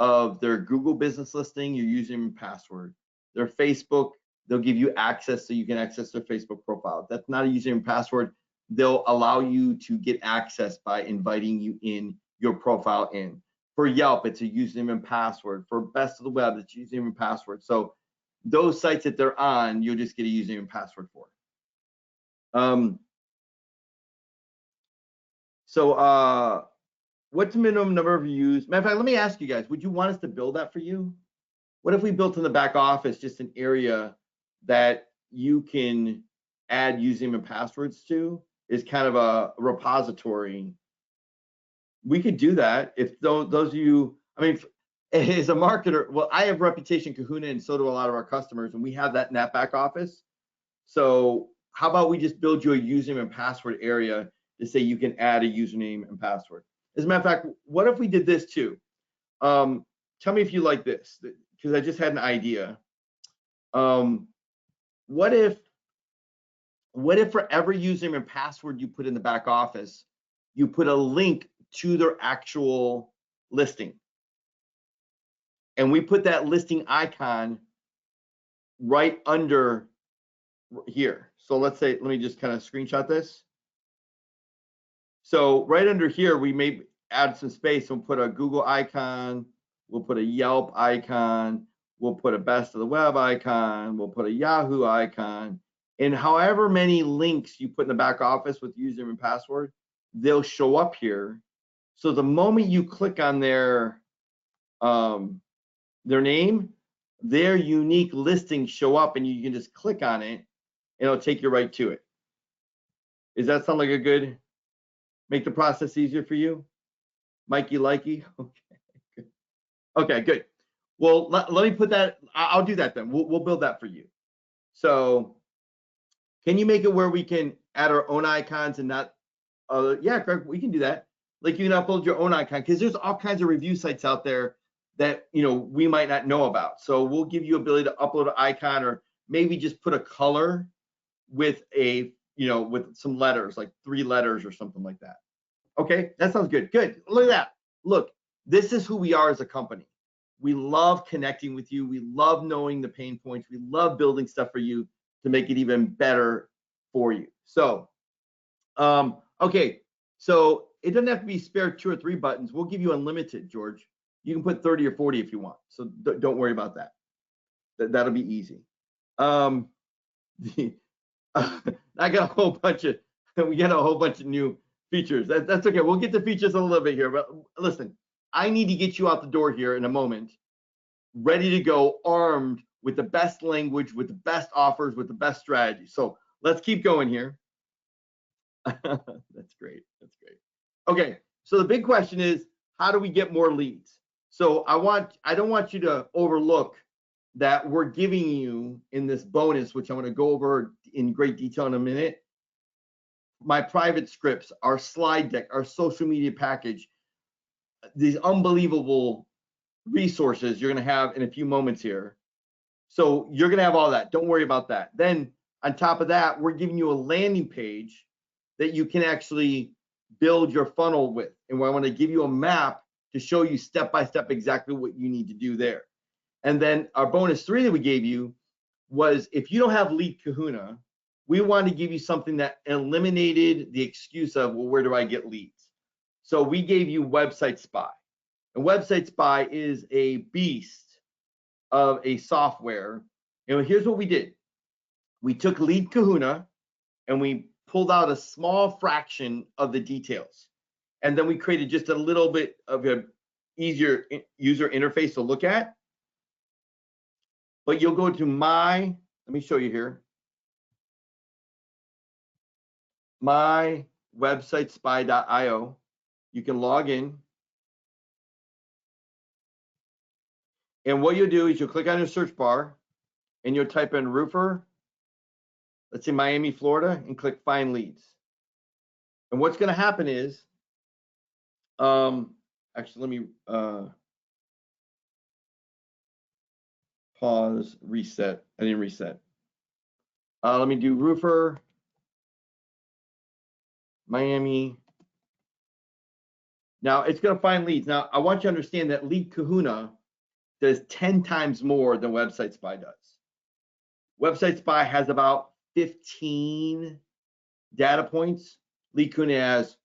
of their Google business listing, your username and password. Their Facebook, they'll give you access so you can access their Facebook profile. If that's not a username and password, they'll allow you to get access by inviting you in your profile in. For Yelp, it's a username and password. For Best of the Web, it's username and password. So those sites that they're on, you'll just get a username and password for. What's the minimum number of reviews? Matter of fact, let me ask you guys, would you want us to build that for you? What if we built in the back office just an area that you can add username and passwords to? Is kind of a repository. We could do that if those of you, I mean, as a marketer, well, I have Reputation Kahuna and so do a lot of our customers, and we have that in that back office. So how about we just build you a username and password area to say you can add a username and password? As a matter of fact, what if we did this too? Tell me if you like this, because I just had an idea. What if for every username and password you put in the back office, you put a link to their actual listing? And we put that listing icon right under here. So let's say, let me just kind of screenshot this. So right under here, we may add some space and put a Google icon, we'll put a Yelp icon, we'll put a Best of the Web icon, we'll put a Yahoo icon, and however many links you put in the back office with username and password, they'll show up here. So the moment you click on their name, their unique listings show up, and you can just click on it, and it'll take you right to it. Does that sound like a good, make the process easier for you? Mikey likey? Okay, good. Okay, good. Well, let me put that, I'll do that then. We'll build that for you. So can you make it where we can add our own icons and not other? Yeah, Greg, we can do that. Like you can upload your own icon, because there's all kinds of review sites out there that we might not know about. So we'll give you ability to upload an icon, or maybe just put a color with a with some letters, like 3 letters or something like that. Okay, that sounds good. Good. Look at that. Look, this is who we are as a company. We love connecting with you. We love knowing the pain points. We love building stuff for you to make it even better for you. So, okay, so it doesn't have to be spare 2 or 3 buttons. We'll give you unlimited, George. You can put 30 or 40 if you want. So don't worry about that. That'll be easy. I got a whole bunch of, we got a whole bunch of new features. That's okay. We'll get the features in a little bit here, but listen, I need to get you out the door here in a moment, ready to go, armed with the best language, with the best offers, with the best strategy. So let's keep going here. That's great. That's great. Okay. So the big question is, how do we get more leads? So I don't want you to overlook that we're giving you in this bonus, which I'm going to go over in great detail in a minute, my private scripts, our slide deck, our social media package, these unbelievable resources you're going to have in a few moments here. So you're going to have all that. Don't worry about that. Then on top of that, we're giving you a landing page that you can actually build your funnel with. And I want to give you a map to show you step by step exactly what you need to do there. And then our bonus 3 that we gave you was, if you don't have Lead Kahuna, we wanted to give you something that eliminated the excuse of, well, where do I get leads? So we gave you Website Spy. And Website Spy is a beast of a software. And here's what we did. We took Lead Kahuna and we pulled out a small fraction of the details. And then we created just a little bit of an easier user interface to look at. But you'll go to let me show you here. mywebsitespy.io. You can log in. And what you'll do is you'll click on your search bar and you'll type in roofer, let's say Miami, Florida, and click find leads. And what's going to happen is, actually, let me pause, reset. I didn't reset. Let me do roofer, Miami, Now it's going to find leads. Now I want you to understand that Lead Kahuna does 10 times more than Website Spy does. Website Spy has about 15 data points. Lead Kahuna has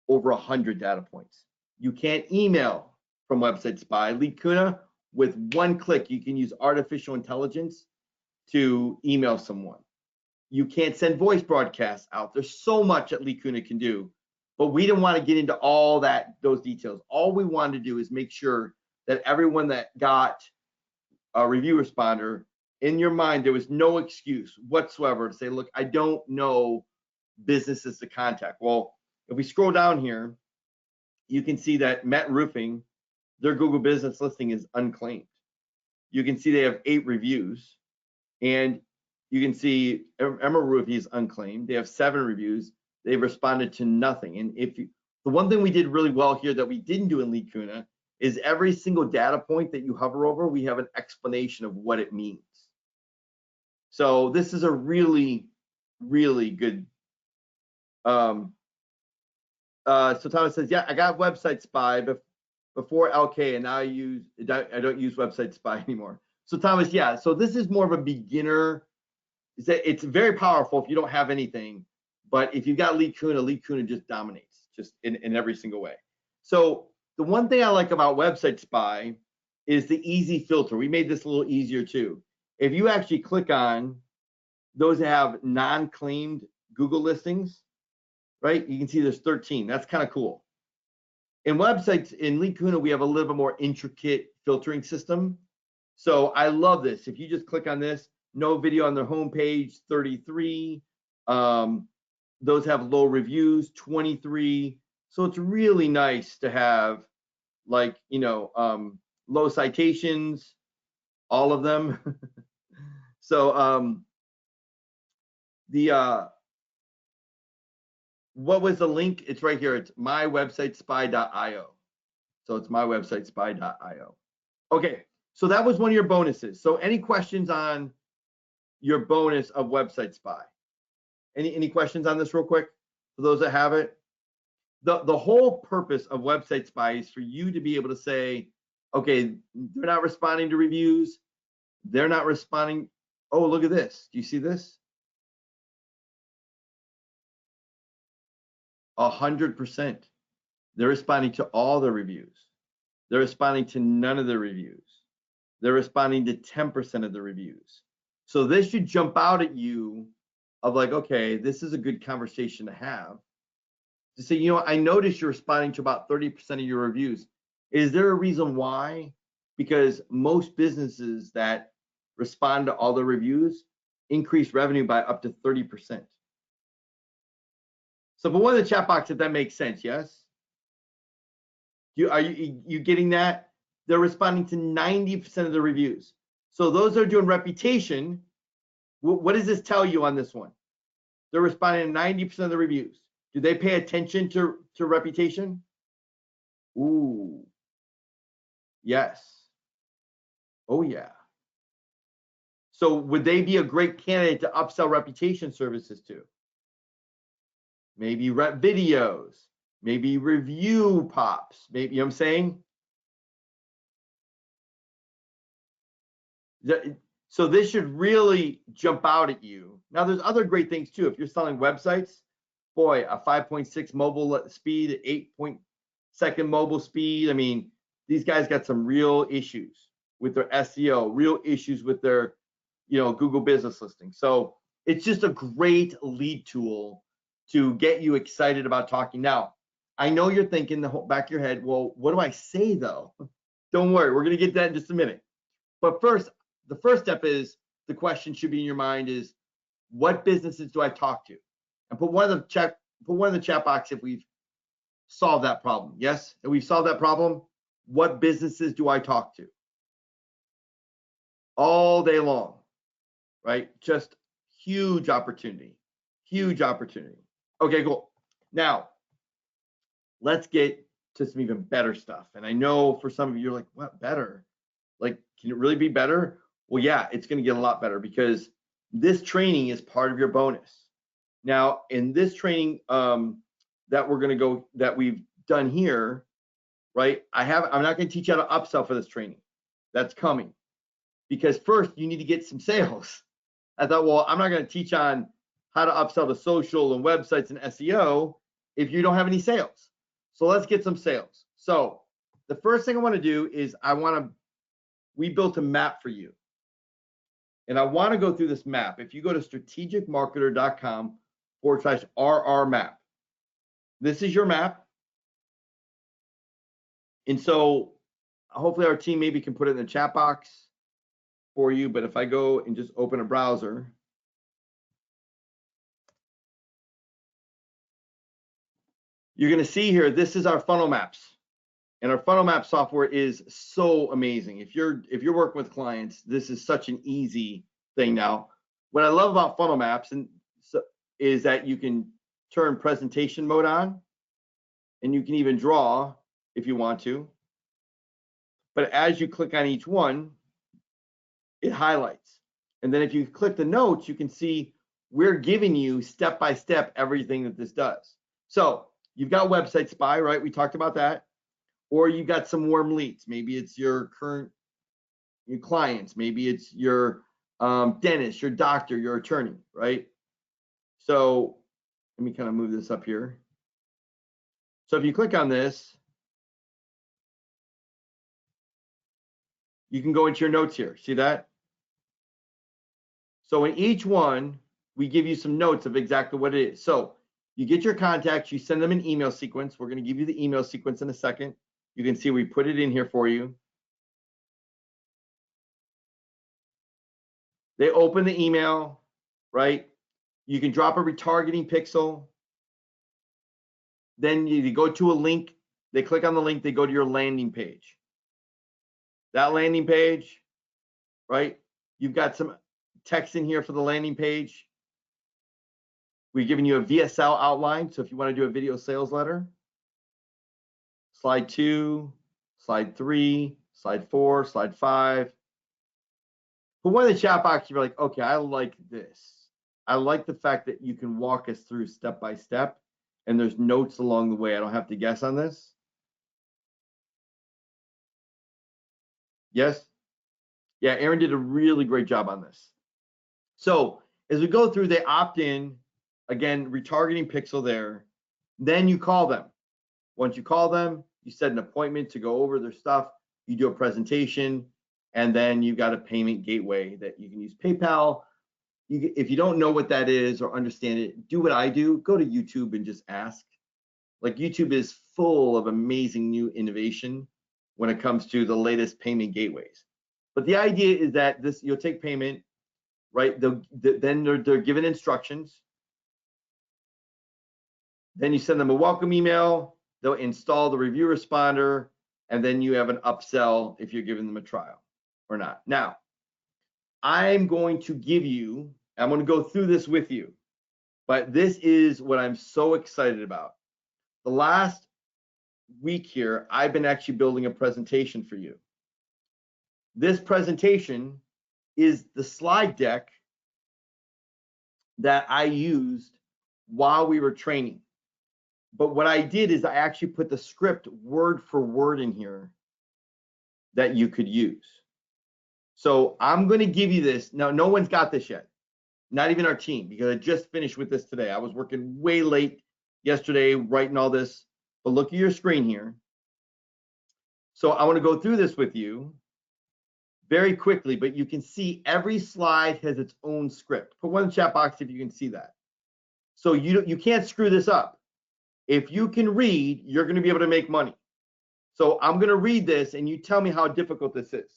over 100 data points. You can't email from Website Spy. Lead Kahuna, with one click, you can use artificial intelligence to email someone. You can't send voice broadcasts out. There's so much that Lead Kahuna can do, but we didn't want to get into all those details. All we wanted to do is make sure that everyone that got a review responder, in your mind, there was no excuse whatsoever to say, look, I don't know businesses to contact. Well, if we scroll down here, you can see that Met Roofing, their Google business listing is unclaimed. You can see they have 8 reviews, and you can see Emerald Roofing is unclaimed. They have 7 reviews. They've responded to nothing. And the one thing we did really well here that we didn't do in Lead Kahuna is every single data point that you hover over, we have an explanation of what it means. So this is a really, really good. So Thomas says, yeah, I got Website Spy before LK, and now I don't use Website Spy anymore. So Thomas, yeah, so this is more of a beginner. It's very powerful if you don't have anything, but if you've got Lead Kahuna just dominates, just in every single way. So the one thing I like about Website Spy is the easy filter. We made this a little easier too. If you actually click on those that have non-claimed Google listings, right? You can see there's 13. That's kind of cool. In websites, in Lead Kahuna, we have a little bit more intricate filtering system. So I love this. If you just click on this, no video on their homepage, 33. Those have low reviews, 23. So it's really nice to have, like, low citations, all of them. So what was the link? It's right here. It's mywebsitespy.io. So it's mywebsitespy.io. Okay, so that was one of your bonuses. So any questions on your bonus of Website Spy? Any questions on this real quick for those that have it? The whole purpose of Website Spy is for you to be able to say, okay, they're not responding to reviews. They're not responding. Oh, look at this. Do you see this? 100%. They're responding to all the reviews. They're responding to none of the reviews. They're responding to 10% of the reviews. So this should jump out at you of like, okay, this is a good conversation to have. To say, I noticed you're responding to about 30% of your reviews. Is there a reason why? Because most businesses that respond to all the reviews increase revenue by up to 30%. So for one of the chat box, if that makes sense, yes? Are you getting that? They're responding to 90% of the reviews. So those that are doing reputation, what does this tell you on this one? They're responding to 90% of the reviews. Do they pay attention to reputation? Ooh, yes. Oh, yeah. So would they be a great candidate to upsell reputation services to? Maybe rep videos, maybe review pops, maybe, you know what I'm saying? So this should really jump out at you. Now, there's other great things too. If you're selling websites, boy, a 5.6 mobile speed, 8-second mobile speed. I mean, these guys got some real issues with their SEO, real issues with their, Google business listing. So it's just a great lead tool to get you excited about talking. Now, I know you're thinking the whole back of your head, well, what do I say though? Don't worry, we're going to get that in just a minute. But first, the first step is, the question should be in your mind is, what businesses do I talk to? And put one in the chat box if we've solved that problem. Yes, if we've solved that problem, what businesses do I talk to? All day long, right? Just huge opportunity, huge opportunity. Okay, cool. Now, let's get to some even better stuff. And I know for some of you, you're like, what better? Like, can it really be better? Well, yeah, it's going to get a lot better because this training is part of your bonus. Now, in this training that we've done here, right? I'm not going to teach you how to upsell for this training. That's coming. Because first you need to get some sales. I thought, well, I'm not going to teach on how to upsell to social and websites and SEO if you don't have any sales. So let's get some sales. So the first thing I want to do is we built a map for you. And I want to go through this map. If you go to strategicmarketer.com/RR map, this is your map. And so hopefully our team maybe can put it in the chat box for you. But if I go and just open a browser, you're going to see here, this is our funnel maps. And our funnel map software is so amazing. If you're working with clients, this is such an easy thing now. What I love about funnel maps is that you can turn presentation mode on, and you can even draw if you want to. But as you click on each one, it highlights. And then if you click the notes, you can see we're giving you step-by-step everything that this does. So you've got Website Spy, right? We talked about that. Or you got some warm leads. Maybe it's your clients. Maybe it's your dentist, your doctor, your attorney, right? So let me kind of move this up here. So if you click on this, you can go into your notes here. See that? So in each one, we give you some notes of exactly what it is. So you get your contacts, you send them an email sequence. We're going to give you the email sequence in a second. You can see we put it in here for you. They open the email, right? You can drop a retargeting pixel. Then you go to a link. They click on the link. They go to your landing page. That landing page, right? You've got some text in here for the landing page. We've given you a VSL outline. So if you want to do a video sales letter, slide 2, slide 3, slide 4, slide 5. But one of the chat boxes, you're like, okay, I like this. I like the fact that you can walk us through step by step, and there's notes along the way. I don't have to guess on this. Yes? Yeah, Aaron did a really great job on this. So as we go through, they opt in. Again, retargeting pixel there. Then you call them. Once you call them, you set an appointment to go over their stuff. You do a presentation, and then you've got a payment gateway that you can use PayPal. If you don't know what that is or understand it, do what I do. Go to YouTube and just ask. Like, YouTube is full of amazing new innovation when it comes to the latest payment gateways. But the idea is that you'll take payment, right? Then they're given instructions. Then you send them a welcome email. They'll install the review responder, and then you have an upsell if you're giving them a trial or not. Now, I'm going to go through this with you, but this is what I'm so excited about. The last week here, I've been actually building a presentation for you. This presentation is the slide deck that I used while we were training. But what I did is I actually put the script word for word in here that you could use. So I'm going to give you this. Now, no one's got this yet, not even our team, because I just finished with this today. I was working way late yesterday writing all this, but look at your screen here. So I want to go through this with you very quickly, but you can see every slide has its own script. Put one in the chat box if you can see that. So you can't screw this up. If you can read, you're going to be able to make money. So I'm going to read this, and you tell me how difficult this is.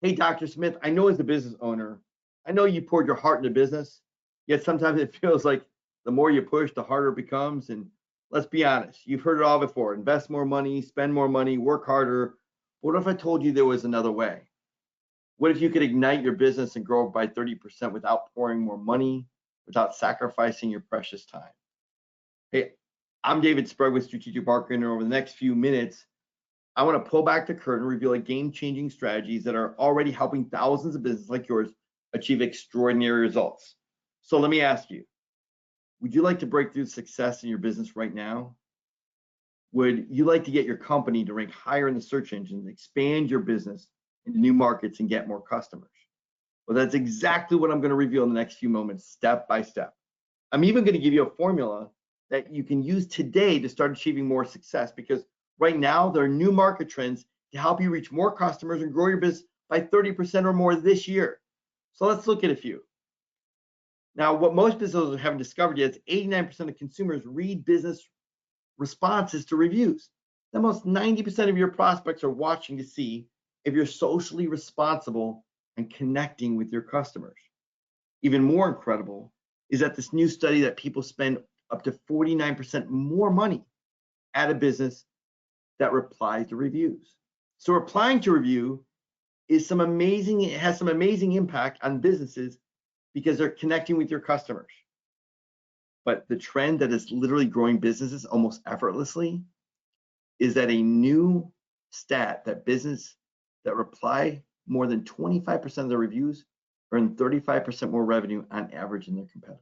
Hey, Dr. Smith, I know as a business owner, I know you poured your heart into business, yet sometimes it feels like the more you push, the harder it becomes. And let's be honest, you've heard it all before. Invest more money, spend more money, work harder. What if I told you there was another way? What if you could ignite your business and grow by 30% without pouring more money, without sacrificing your precious time? Hey, I'm David Sprague with Strategic Marketing, and over the next few minutes, I want to pull back the curtain, reveal game-changing strategies that are already helping thousands of businesses like yours achieve extraordinary results. So let me ask you, would you like to break through success in your business right now? would you like to get your company to rank higher in the search engines, expand your business into new markets, and get more customers? Well, that's exactly what I'm going to reveal in the next few moments, step by step. I'm even going to give you a formula that you can use today to start achieving more success, because right now there are new market trends to help you reach more customers and grow your business by 30% or more this year. So let's look at a few. Now, what most businesses haven't discovered yet is 89% of consumers read business responses to reviews. Almost 90% of your prospects are watching to see if you're socially responsible and connecting with your customers. Even more incredible is that this new study that people spend up to 49% more money at a business that replies to reviews. So replying to review it has some amazing impact on businesses because they're connecting with your customers. But the trend that is literally growing businesses almost effortlessly is that a new stat that business that reply more than 25% of their reviews earn 35% more revenue on average than their competitor.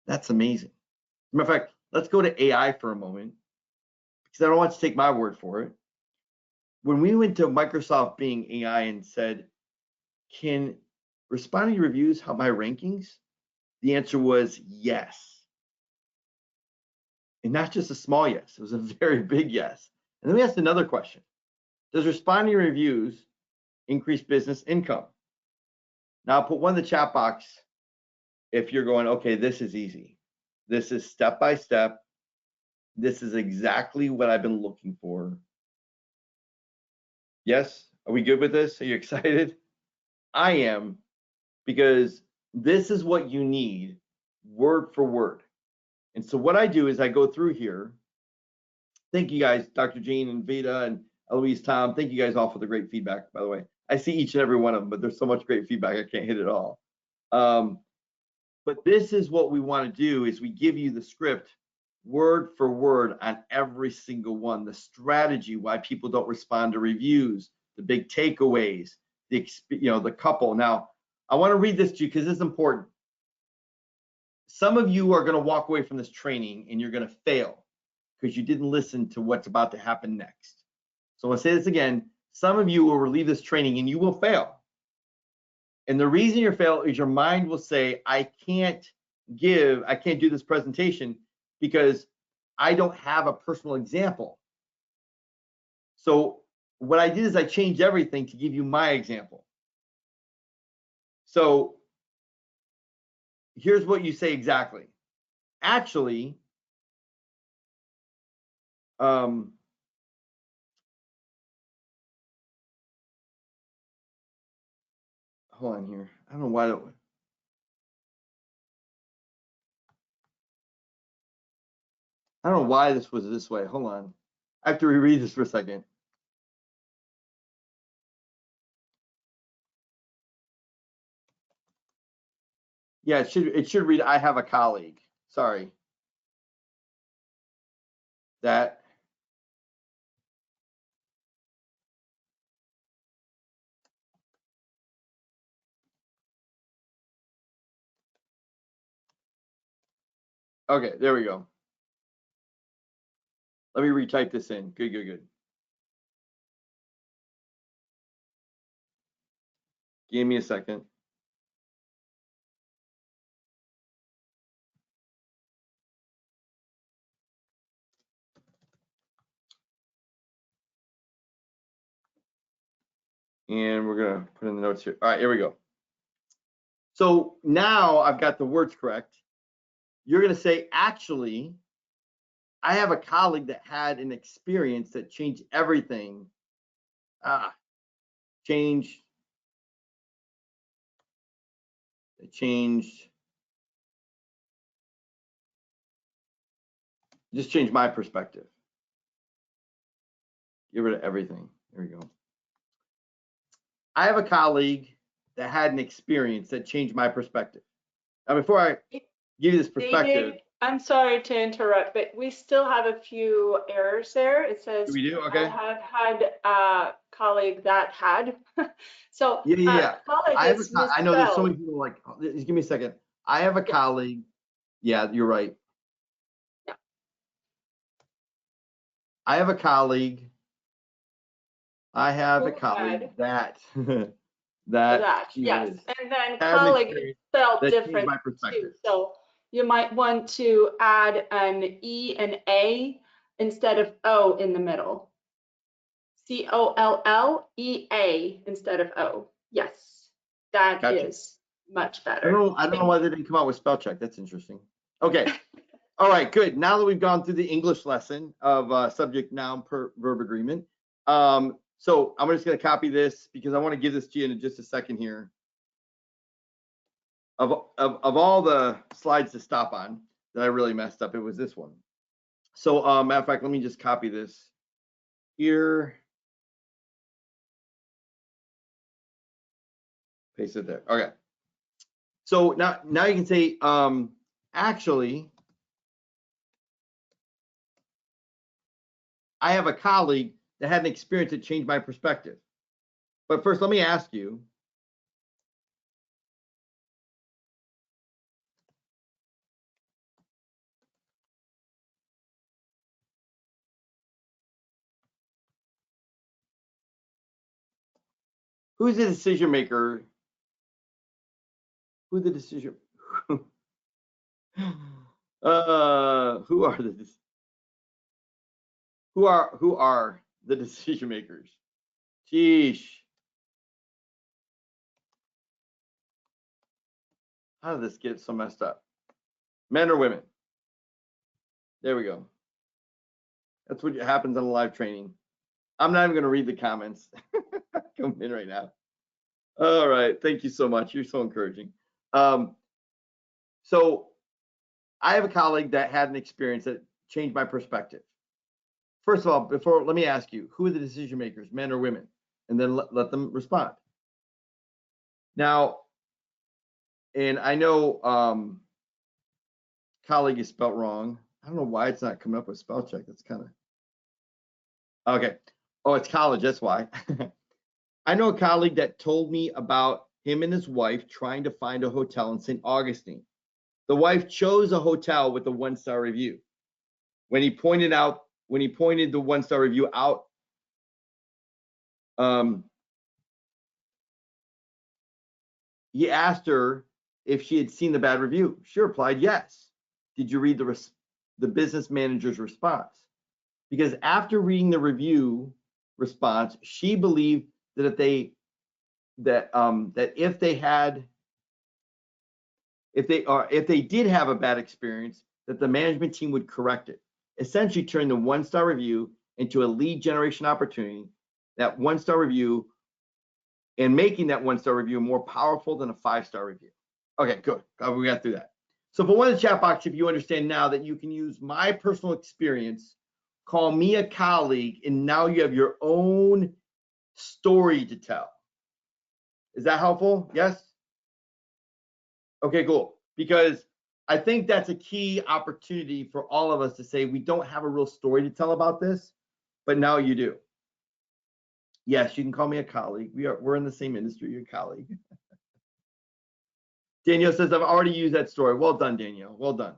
That's amazing. As a matter of fact, let's go to AI for a moment, because I don't want you to take my word for it. When we went to Microsoft Bing AI and said, can responding to reviews help my rankings? The answer was yes. And not just a small yes, it was a very big yes. And then we asked another question. Does responding to reviews increase business income? Now I'll put one in the chat box if you're going, okay, this is easy. This is step by step. This is exactly what I've been looking for. Yes, are we good with this? Are you excited? I am, because this is what you need word for word. And so what I do is I go through here. Thank you guys, Dr. Jean and Vita and Eloise, Tom. Thank you guys all for the great feedback, by the way. I see each and every one of them, but there's so much great feedback, I can't hit it all. But this is what we want to do, is we give you the script word for word on every single one, the strategy, why people don't respond to reviews, the big takeaways, the couple. Now, I want to read this to you because it's important. Some of you are going to walk away from this training and you're going to fail because you didn't listen to what's about to happen next. So I'm going to say this again. Some of you will leave this training and you will fail. And the reason you fail is your mind will say, I can't do this presentation because I don't have a personal example. So what I did is I changed everything to give you my example. So here's what you say exactly. Actually, hold on here. I don't know why. I don't know why this was this way. Hold on. I have to reread this for a second. Yeah, it should read, I have a colleague. Sorry. That okay, there we go. Let me retype this in. Good. Give me a second. And we're going to put in the notes here. All right, here we go. So now I've got the words correct. You're going to say, actually, I have a colleague that had an experience that changed everything. Changed just changed my perspective. Get rid of everything. There we go. I have a colleague that had an experience that changed my perspective. Now, before I give you this perspective, David, I'm sorry to interrupt, but we still have a few errors there. It says, we do? Okay. I have had a colleague that had. So, yeah. colleague is I know there's so many misspelled. people like, just give me a second. I have a colleague. Yeah, you're right. Yeah. I have a colleague. I have a Who colleague had that that, she yes. is And then has an colleague is experience spelled that changed different my too. perspective. So you might want to add an E and A instead of O in the middle. COLLEA instead of O. Yes, that Gotcha. is much I better. don't know why they didn't come out with spell check. That's interesting. Okay. All right, good. Now that we've gone through the English lesson of subject, noun, verb agreement, so I'm just going to copy this because I want to give this to you in just a second here. Of all the slides to stop on that I really messed up, it was this one. So matter of fact, let me just copy this here. Paste it there. Okay. So now you can say, actually, I have a colleague that had an experience that changed my perspective. But first, let me ask you, who's the decision maker? Who the decision? Who are the decision makers? Sheesh. How did this get so messed up? Men or women? There we go. That's what happens on a live training. I'm not even going to read the comments coming in right now. All right. Thank you so much. You're so encouraging. So I have a colleague that had an experience that changed my perspective. First of all, let me ask you, who are the decision makers, men or women? And then let them respond. Now, and I know colleague is spelled wrong. I don't know why it's not coming up with spell check. That's kind of okay. Oh, it's college. That's why. I know a colleague that told me about him and his wife trying to find a hotel in St. Augustine. The wife chose a hotel with a 1-star review. When he pointed the 1-star review out, he asked her if she had seen the bad review. She replied, yes. Did you read the business manager's response? Because after reading the review response, she believed that if they did have a bad experience, that the management team would correct it. Essentially turn the 1-star review into a lead generation opportunity, that 1-star review, and making that 1-star review more powerful than a 5-star review. Okay, good. We got through that. So for one in the chat box, if you understand now that you can use my personal experience, call me a colleague, and now you have your own story to tell. Is that helpful? Yes? Okay, cool. Because I think that's a key opportunity for all of us to say we don't have a real story to tell about this, but now you do. Yes, you can call me a colleague. We're in the same industry. You're a colleague. Danielle says I've already used that story. Well done, Danielle. Well done.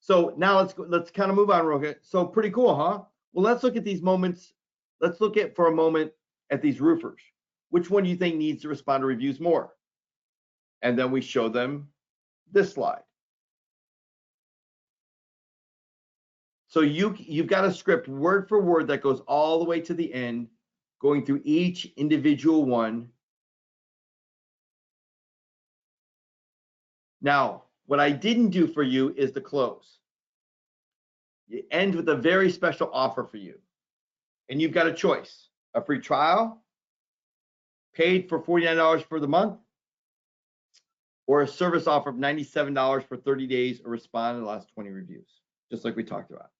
So now let's kind of move on real quick. So pretty cool, huh? Well, let's look at these moments. Let's look at for a moment at these roofers. Which one do you think needs to respond to reviews more? And then we show them this slide. So you've got a script word for word that goes all the way to the end, going through each individual one. Now, what I didn't do for you is the close. You end with a very special offer for you. And you've got a choice: a free trial, paid for $49 for the month, or a service offer of $97 for 30 days, or respond in the last 20 reviews, just like we talked about.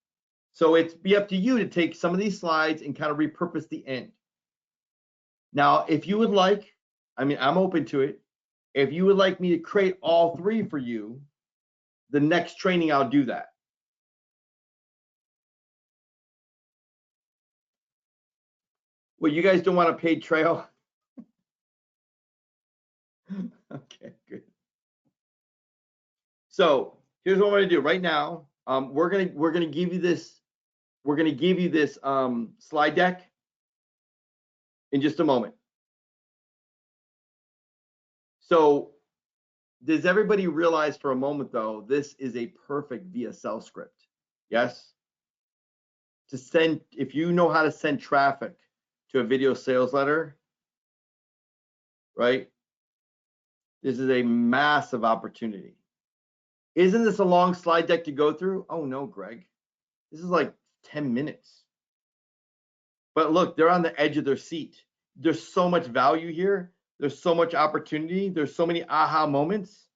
So it's be up to you to take some of these slides and kind of repurpose the end. Now, if you would like, I'm open to it. If you would like me to create all three for you, the next training, I'll do that. Well, you guys don't want a paid trail? Okay, good. So here's what I'm going to do right now. We're gonna give you this we're going to give you this slide deck in just a moment. So does everybody realize for a moment, though, this is a perfect VSL script? Yes? To send, if you know how to send traffic to a video sales letter, right? This is a massive opportunity. Isn't this a long slide deck to go through? Oh no, Greg. This is like 10 minutes. But look, they're on the edge of their seat. There's so much value here. There's so much opportunity. There's so many aha moments.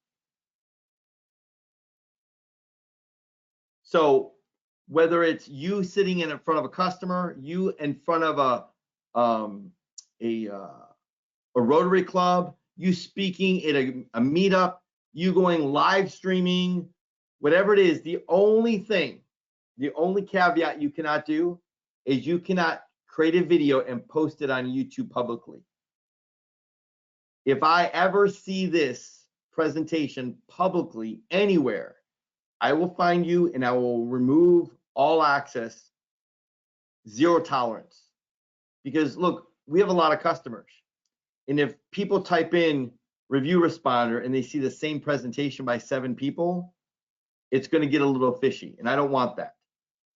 So whether it's you sitting in front of a customer, you in front of a Rotary Club, you speaking at a meetup, you going live streaming, whatever it is, the only caveat you cannot do is you cannot create a video and post it on YouTube publicly. If I ever see this presentation publicly anywhere, I will find you and I will remove all access, zero tolerance. Because look, we have a lot of customers. And if people type in review responder and they see the same presentation by 7 people, it's going to get a little fishy. And I don't want that.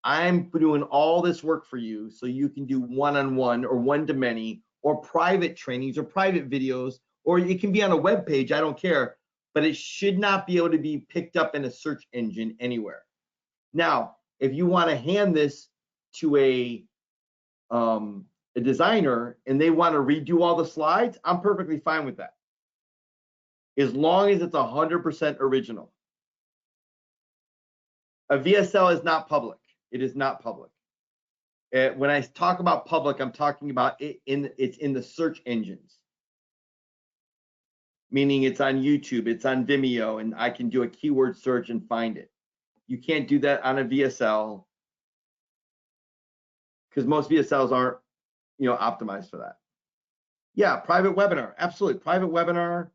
I'm doing all this work for you so you can do one-on-one or one-to-many or private trainings or private videos, or it can be on a web page. I don't care. But it should not be able to be picked up in a search engine anywhere. Now, if you want to hand this to a designer and they want to redo all the slides, I'm perfectly fine with that. As long as it's 100% original. A VSL is not public. It is not public. When I talk about public, I'm talking about it's in the search engines. Meaning it's on YouTube, it's on Vimeo, and I can do a keyword search and find it. You can't do that on a VSL because most VSLs aren't, optimized for that. Yeah, private webinar, absolutely. Private webinar,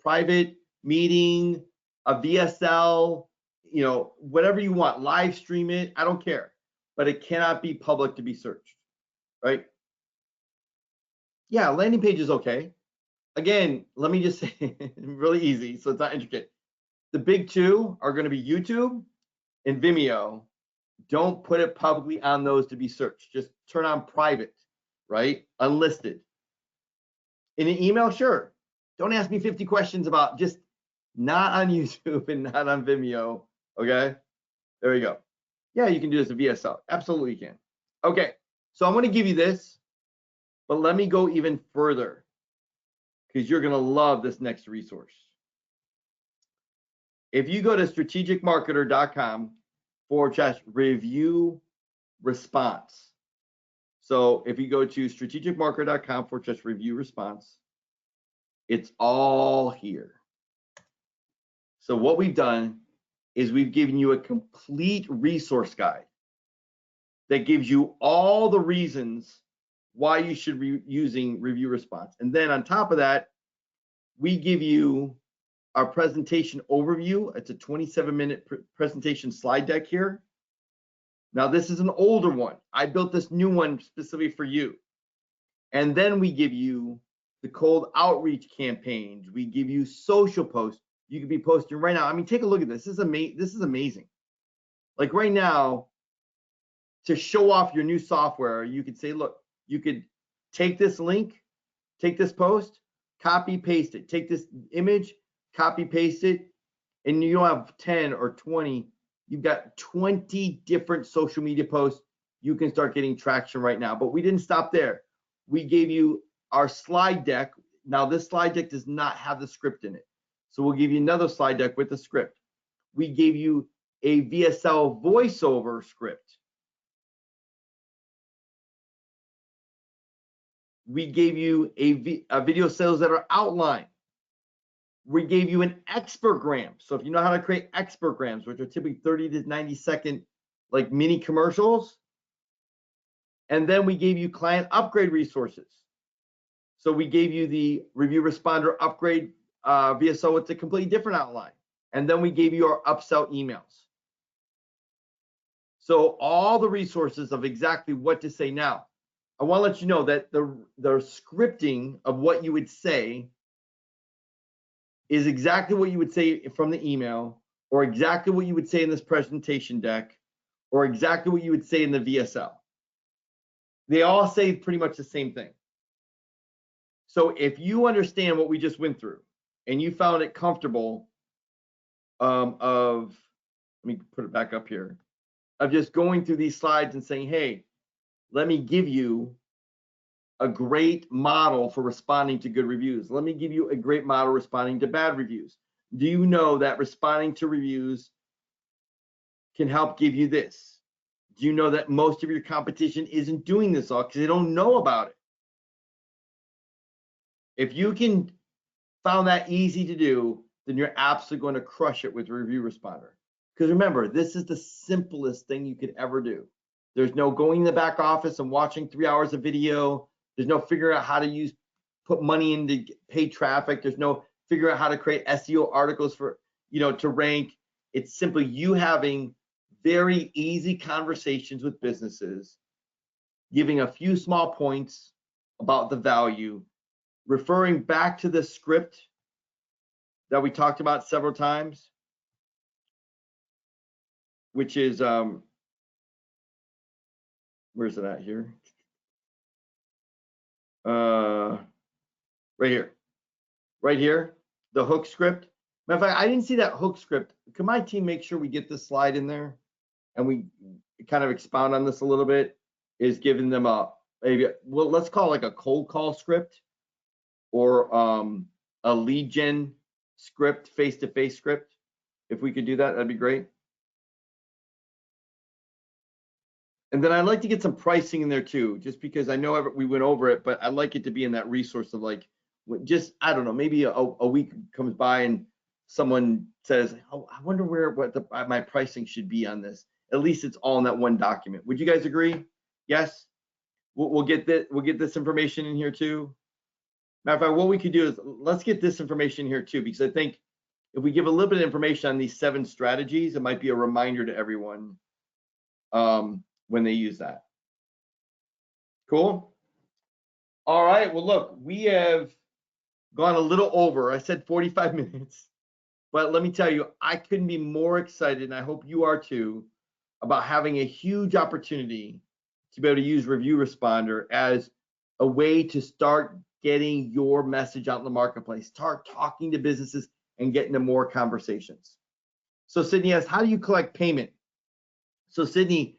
private meeting, a VSL, whatever you want, live stream it, I don't care. But it cannot be public to be searched, right? Yeah, landing page is okay. Again, let me just say, really easy, so it's not intricate. The big two are going to be YouTube and Vimeo. Don't put it publicly on those to be searched. Just turn on private, right? Unlisted. In an email, sure. Don't ask me 50 questions about, just not on YouTube and not on Vimeo, okay? There you go. Yeah, you can do this with VSL. Absolutely you can. Okay, so I'm going to give you this, but let me go even further because you're going to love this next resource. If you go to strategicmarketer.com/review response. So if you go to strategicmarketer.com/review response, it's all here. So what we've done is we've given you a complete resource guide that gives you all the reasons why you should be using review response. And then on top of that, we give you our presentation overview. It's a 27-minute presentation slide deck here. Now, this is an older one. I built this new one specifically for you. And then we give you the cold outreach campaigns. We give you social posts. You could be posting right now. I mean, take a look at this. This is amazing. Like right now, to show off your new software, you could say, look, you could take this link, take this post, copy, paste it. Take this image, copy, paste it, and you don't have 10 or 20. You've got 20 different social media posts. You can start getting traction right now. But we didn't stop there. We gave you our slide deck. Now, this slide deck does not have the script in it. So we'll give you another slide deck with the script. We gave you a VSL voiceover script. We gave you a video sales letter outline. We gave you an expertgram. So if you know how to create expertgrams, which are typically 30 to 90 second like mini commercials. And then we gave you client upgrade resources. So we gave you the review responder upgrade VSO with a completely different outline. And then we gave you our upsell emails. So all the resources of exactly what to say now. I want to let you know that the scripting of what you would say is exactly what you would say from the email, or exactly what you would say in this presentation deck, or exactly what you would say in the VSL. They all say pretty much the same thing. So if you understand what we just went through and you found it comfortable let me put it back up here, of just going through these slides and saying, hey, let me give you a great model for responding to good reviews. Let me give you a great model responding to bad reviews. Do you know that responding to reviews can help give you this? Do you know that most of your competition isn't doing this all because they don't know about it? If you can found that easy to do, then you're absolutely going to crush it with Review Responder. Because remember, this is the simplest thing you could ever do. There's no going in the back office and watching 3 hours of video. There's no figuring out how to put money into paid traffic. There's no figuring out how to create SEO articles for, to rank. It's simply you having very easy conversations with businesses, giving a few small points about the value, referring back to the script that we talked about several times, which is, where's it at here? Right here, the hook script. Matter of fact, I didn't see that hook script. Can my team make sure we get this slide in there and we kind of expound on this a little bit? Is giving them maybe, well, let's call it like a cold call script or a lead gen script, face-to-face script. If we could do that, that'd be great. And then I'd like to get some pricing in there too, just because I know we went over it, but I'd like it to be in that resource of like, just, I don't know, maybe a week comes by and someone says, oh, I wonder what my pricing should be on this. At least it's all in that one document. Would you guys agree? Yes? We'll get this information in here too. Matter of fact, what we could do is let's get this information here too, because I think if we give a little bit of information on these 7 strategies, it might be a reminder to everyone when they use that. Cool. All right. Well, look, we have gone a little over. I said 45 minutes, but let me tell you, I couldn't be more excited, and I hope you are too, about having a huge opportunity to be able to use Review Responder as a way to start getting your message out in the marketplace, start talking to businesses and getting to more conversations. So Sydney asks, how do you collect payment? So Sydney,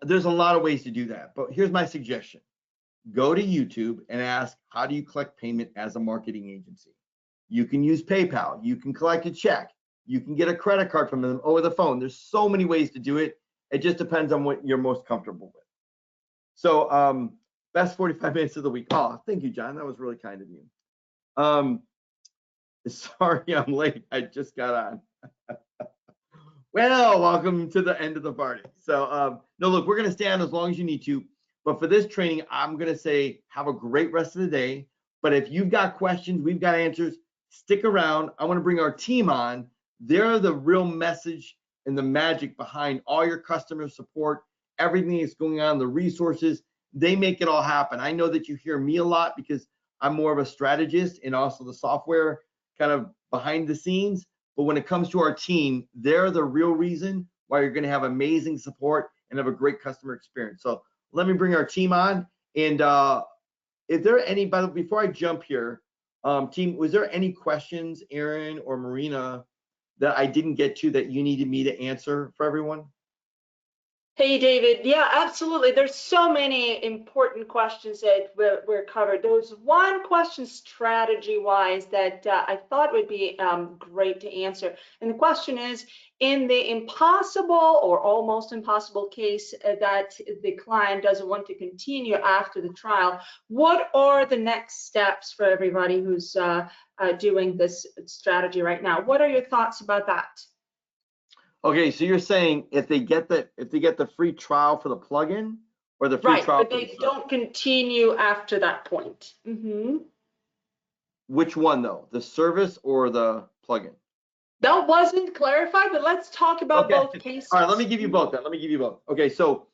there's a lot of ways to do that, but here's my suggestion. Go to YouTube and ask, how do you collect payment as a marketing agency? You can use PayPal. You can collect a check. You can get a credit card from them over the phone. There's so many ways to do it. It just depends on what you're most comfortable with. So best 45 minutes of the week. Oh, thank you, John. That was really kind of you. Sorry I'm late. I just got on. Well, welcome to the end of the party. So no, look, we're going to stay on as long as you need to. But for this training, I'm going to say have a great rest of the day. But if you've got questions, we've got answers, stick around. I want to bring our team on. They're the real message and the magic behind all your customer support, everything that's going on, the resources. They make it all happen. I know that you hear me a lot because I'm more of a strategist and also the software kind of behind the scenes. But when it comes to our team, they're the real reason why you're going to have amazing support and have a great customer experience. So let me bring our team on. And is there any, before I jump here, team, was there any questions, Aaron or Marina, that I didn't get to that you needed me to answer for everyone? Hey, David. Yeah, absolutely. There's so many important questions that were covered. There was one question strategy-wise that I thought would be great to answer. And the question is, in the impossible or almost impossible case that the client doesn't want to continue after the trial, what are the next steps for everybody who's doing this strategy right now? What are your thoughts about that? Okay, so you're saying if they get the free trial for the plugin or the free trial, but they don't continue after that point. Mm-hmm. Which one though, the service or the plugin? That wasn't clarified, but let's talk about Okay. both cases. All right, let me give you both then. Let me give you both. Okay, so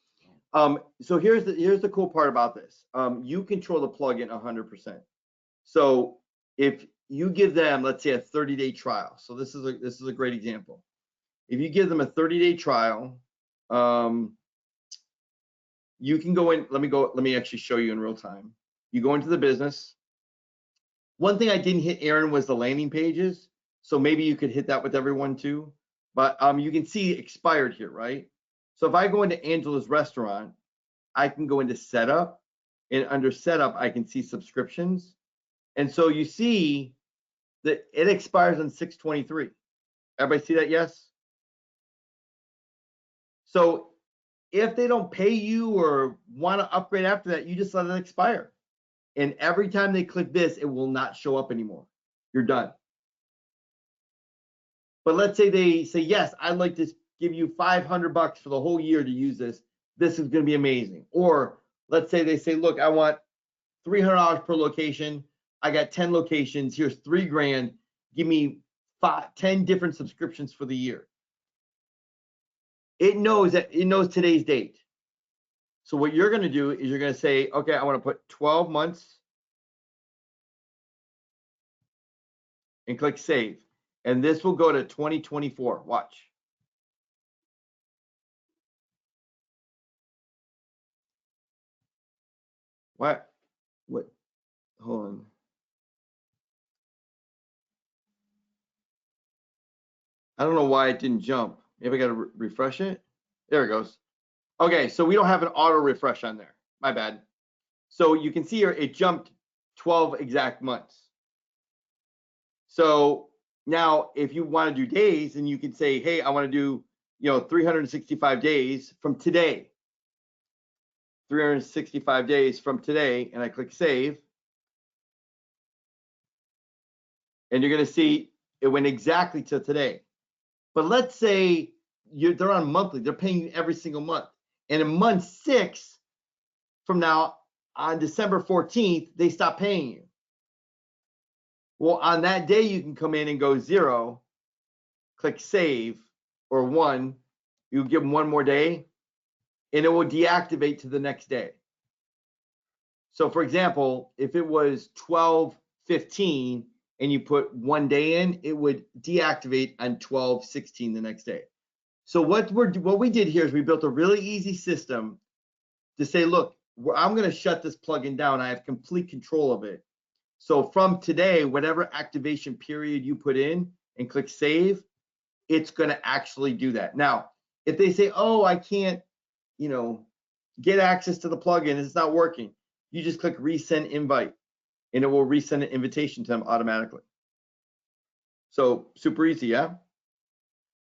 here's the cool part about this. You control the plugin 100%. So if you give them, let's say, a 30-day trial. So this is a great example. If you give them a 30-day trial, you can go in. Let me actually show you in real time. You go into the business. One thing I didn't hit, Aaron, was the landing pages. So maybe you could hit that with everyone too. But you can see expired here, right? So if I go into Angela's restaurant, I can go into setup, and under setup, I can see subscriptions. And so you see that it expires on 6/23. Everybody see that? Yes. So if they don't pay you or want to upgrade after that, you just let it expire. And every time they click this, it will not show up anymore. You're done. But let's say they say, yes, I'd like to give you $500 for the whole year to use this. This is going to be amazing. Or let's say they say, look, I want $300 per location. I got 10 locations. Here's $3,000. Give me 10 different subscriptions for the year. It knows today's date. So what you're going to do is you're going to say, okay, I want to put 12 months and click save. And this will go to 2024. Watch. What? Hold on. I don't know why it didn't jump. Maybe I got to refresh it. There it goes. Okay, so we don't have an auto refresh on there. My bad. So you can see here it jumped 12 exact months. So now if you want to do days, and you can say, hey, I want to do 365 days from today. 365 days from today, and I click save. And you're going to see it went exactly to today. But let's say they're on monthly, they're paying you every single month. And in month 6 from now, on December 14th, they stop paying you. Well, on that day, you can come in and go 0, click save, or 1. You give them one more day, and it will deactivate to the next day. So for example, if it was 12/15 and you put 1 day in, it would deactivate on 12/16 the next day. So what we did here is we built a really easy system to say, look, I'm going to shut this plugin down. I have complete control of it. So from today, whatever activation period you put in and click save, it's going to actually do that. Now, if they say, oh, I can't, get access to the plugin, it's not working, you just click resend invite, and it will resend an invitation to them automatically. So super easy, yeah?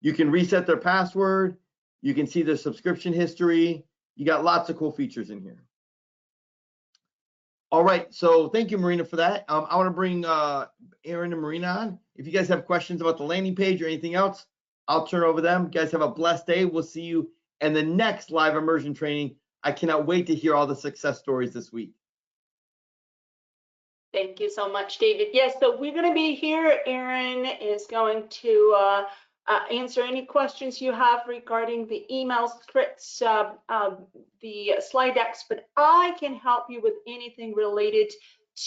You can reset their password. You can see their subscription history. You got lots of cool features in here. All right, so thank you, Marina, for that. I want to bring Aaron and Marina on. If you guys have questions about the landing page or anything else, I'll turn over them. You guys have a blessed day. We'll see you in the next live immersion training. I cannot wait to hear all the success stories this week. Thank you so much, David. Yes, so we're going to be here. Aaron is going to answer any questions you have regarding the email scripts, the slide decks, but I can help you with anything related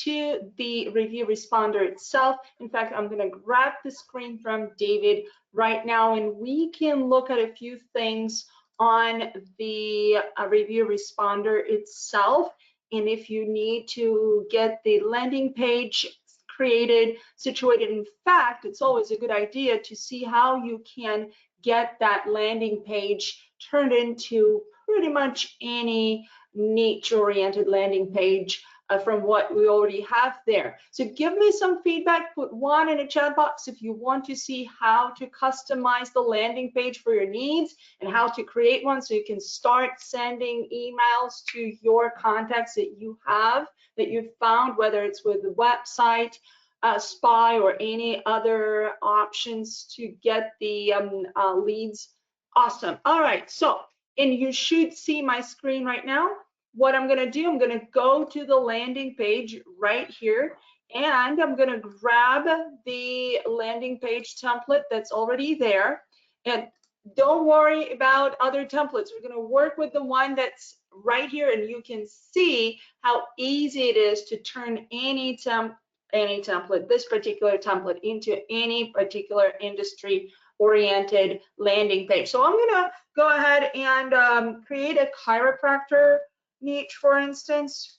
to the review responder itself. In fact, I'm going to grab the screen from David right now, and we can look at a few things on the review responder itself. And if you need to get the landing page created, situated, in fact, it's always a good idea to see how you can get that landing page turned into pretty much any niche-oriented landing page from what we already have there. So give me some feedback, put 1 in the chat box if you want to see how to customize the landing page for your needs and how to create one so you can start sending emails to your contacts that you have, that you've found, whether it's with the website, Spy, or any other options to get the leads. Awesome. All right, so, and you should see my screen right now. What I'm going to do, I'm going to go to the landing page right here, And I'm going to grab the landing page template that's already there. And don't worry about other templates. We're going to work with the one that's right here, and you can see how easy it is to turn any template, this particular template, into any particular industry-oriented landing page. So I'm going to go ahead and create a chiropractor niche, for instance.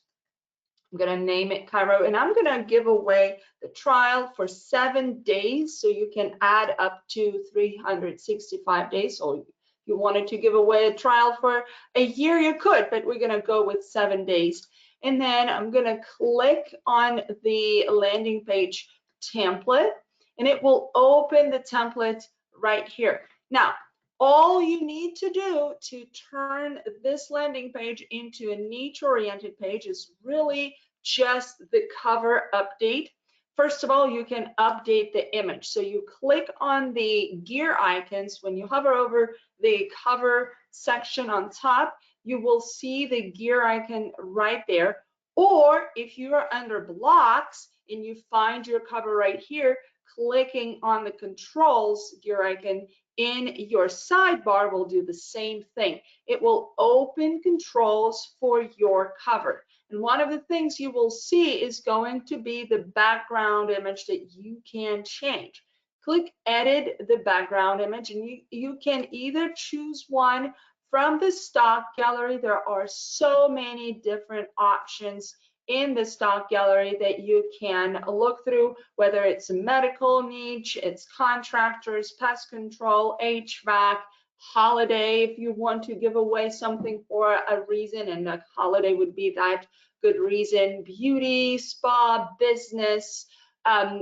I'm going to name it Chiro, and I'm going to give away the trial for 7 days, so you can add up to 365 days. So if you wanted to give away a trial for a year, you could, but we're going to go with 7 days. And then I'm going to click on the landing page template, and it will open the template right here. Now, all you need to do to turn this landing page into a niche-oriented page is really just the cover update. First of all, you can update the image. So you click on the gear icons. When you hover over the cover section on top, you will see the gear icon right there. Or if you are under blocks and you find your cover right here, clicking on the controls gear icon in your sidebar will do the same thing. It will open controls for your cover. And one of the things you will see is going to be the background image that you can change. Click edit the background image, and you can either choose one from the stock gallery. There are so many different options in the stock gallery that you can look through, whether it's a medical niche, it's contractors, pest control, HVAC, holiday, if you want to give away something for a reason, and a holiday would be that good reason, beauty, spa, business,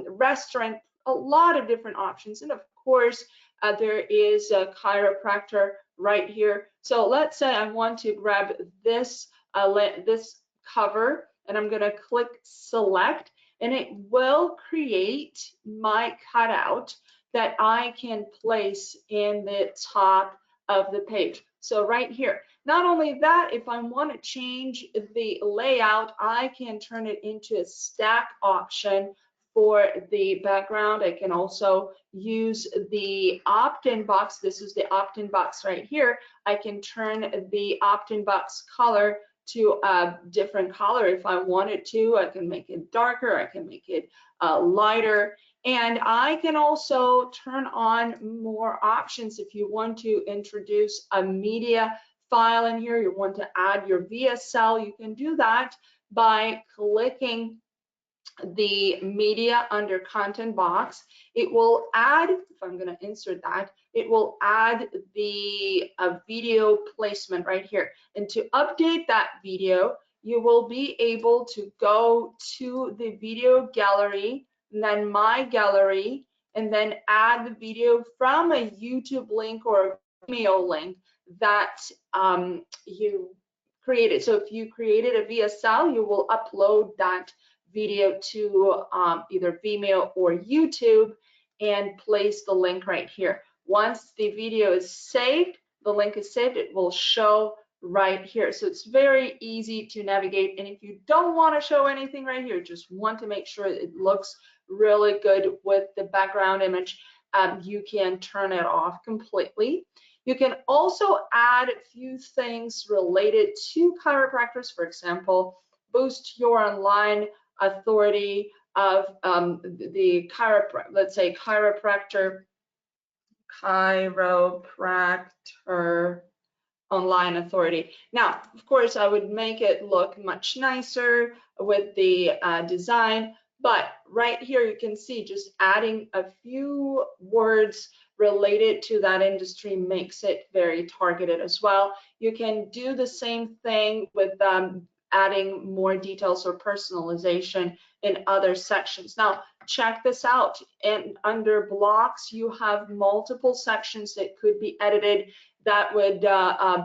restaurant, a lot of different options. And of course, there is a chiropractor right here. So let's say I want to grab this, this cover, and I'm going to click select, and it will create my cutout that I can place in the top of the page. So right here. Not only that, if I want to change the layout, I can turn it into a stack option for the background. I can also use the opt-in box. This is the opt-in box right here. I can turn the opt-in box color to a different color if I wanted to. I can make it darker, I can make it lighter, and I can also turn on more options. If you want to introduce a media file in here, you want to add your VSL, you can do that by clicking the media under content box. It will add, if I'm going to insert that, it will add the video placement right here. And to update that video, you will be able to go to the video gallery, and then my gallery, and then add the video from a YouTube link or a Vimeo link that you created. So if you created a VSL, you will upload that video to either Vimeo or YouTube and place the link right here. Once the video is saved, the link is saved, it will show right here. So it's very easy to navigate. And if you don't want to show anything right here, just want to make sure it looks really good with the background image, you can turn it off completely. You can also add a few things related to chiropractors. For example, boost your online authority of the let's say chiropractor online authority. Now, of course, I would make it look much nicer with the design, but right here you can see just adding a few words related to that industry makes it very targeted as well. You can do the same thing with adding more details or personalization in other sections. Now, check this out. And under blocks, you have multiple sections that could be edited. That would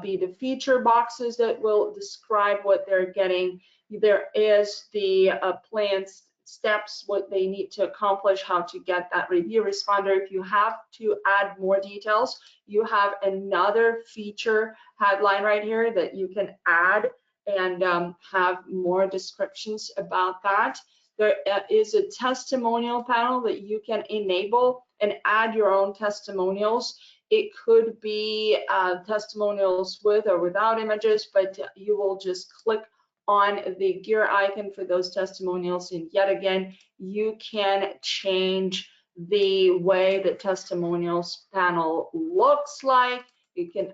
be the feature boxes that will describe what they're getting. There is the plans, steps, what they need to accomplish, how to get that review responder. If you have to add more details, you have another feature headline right here that you can add and have more descriptions about that. there is a testimonial panel that you can enable and add your own testimonials. It could be testimonials with or without images, but you will just click on the gear icon for those testimonials, and yet again, you can change the way the testimonials panel looks like. You can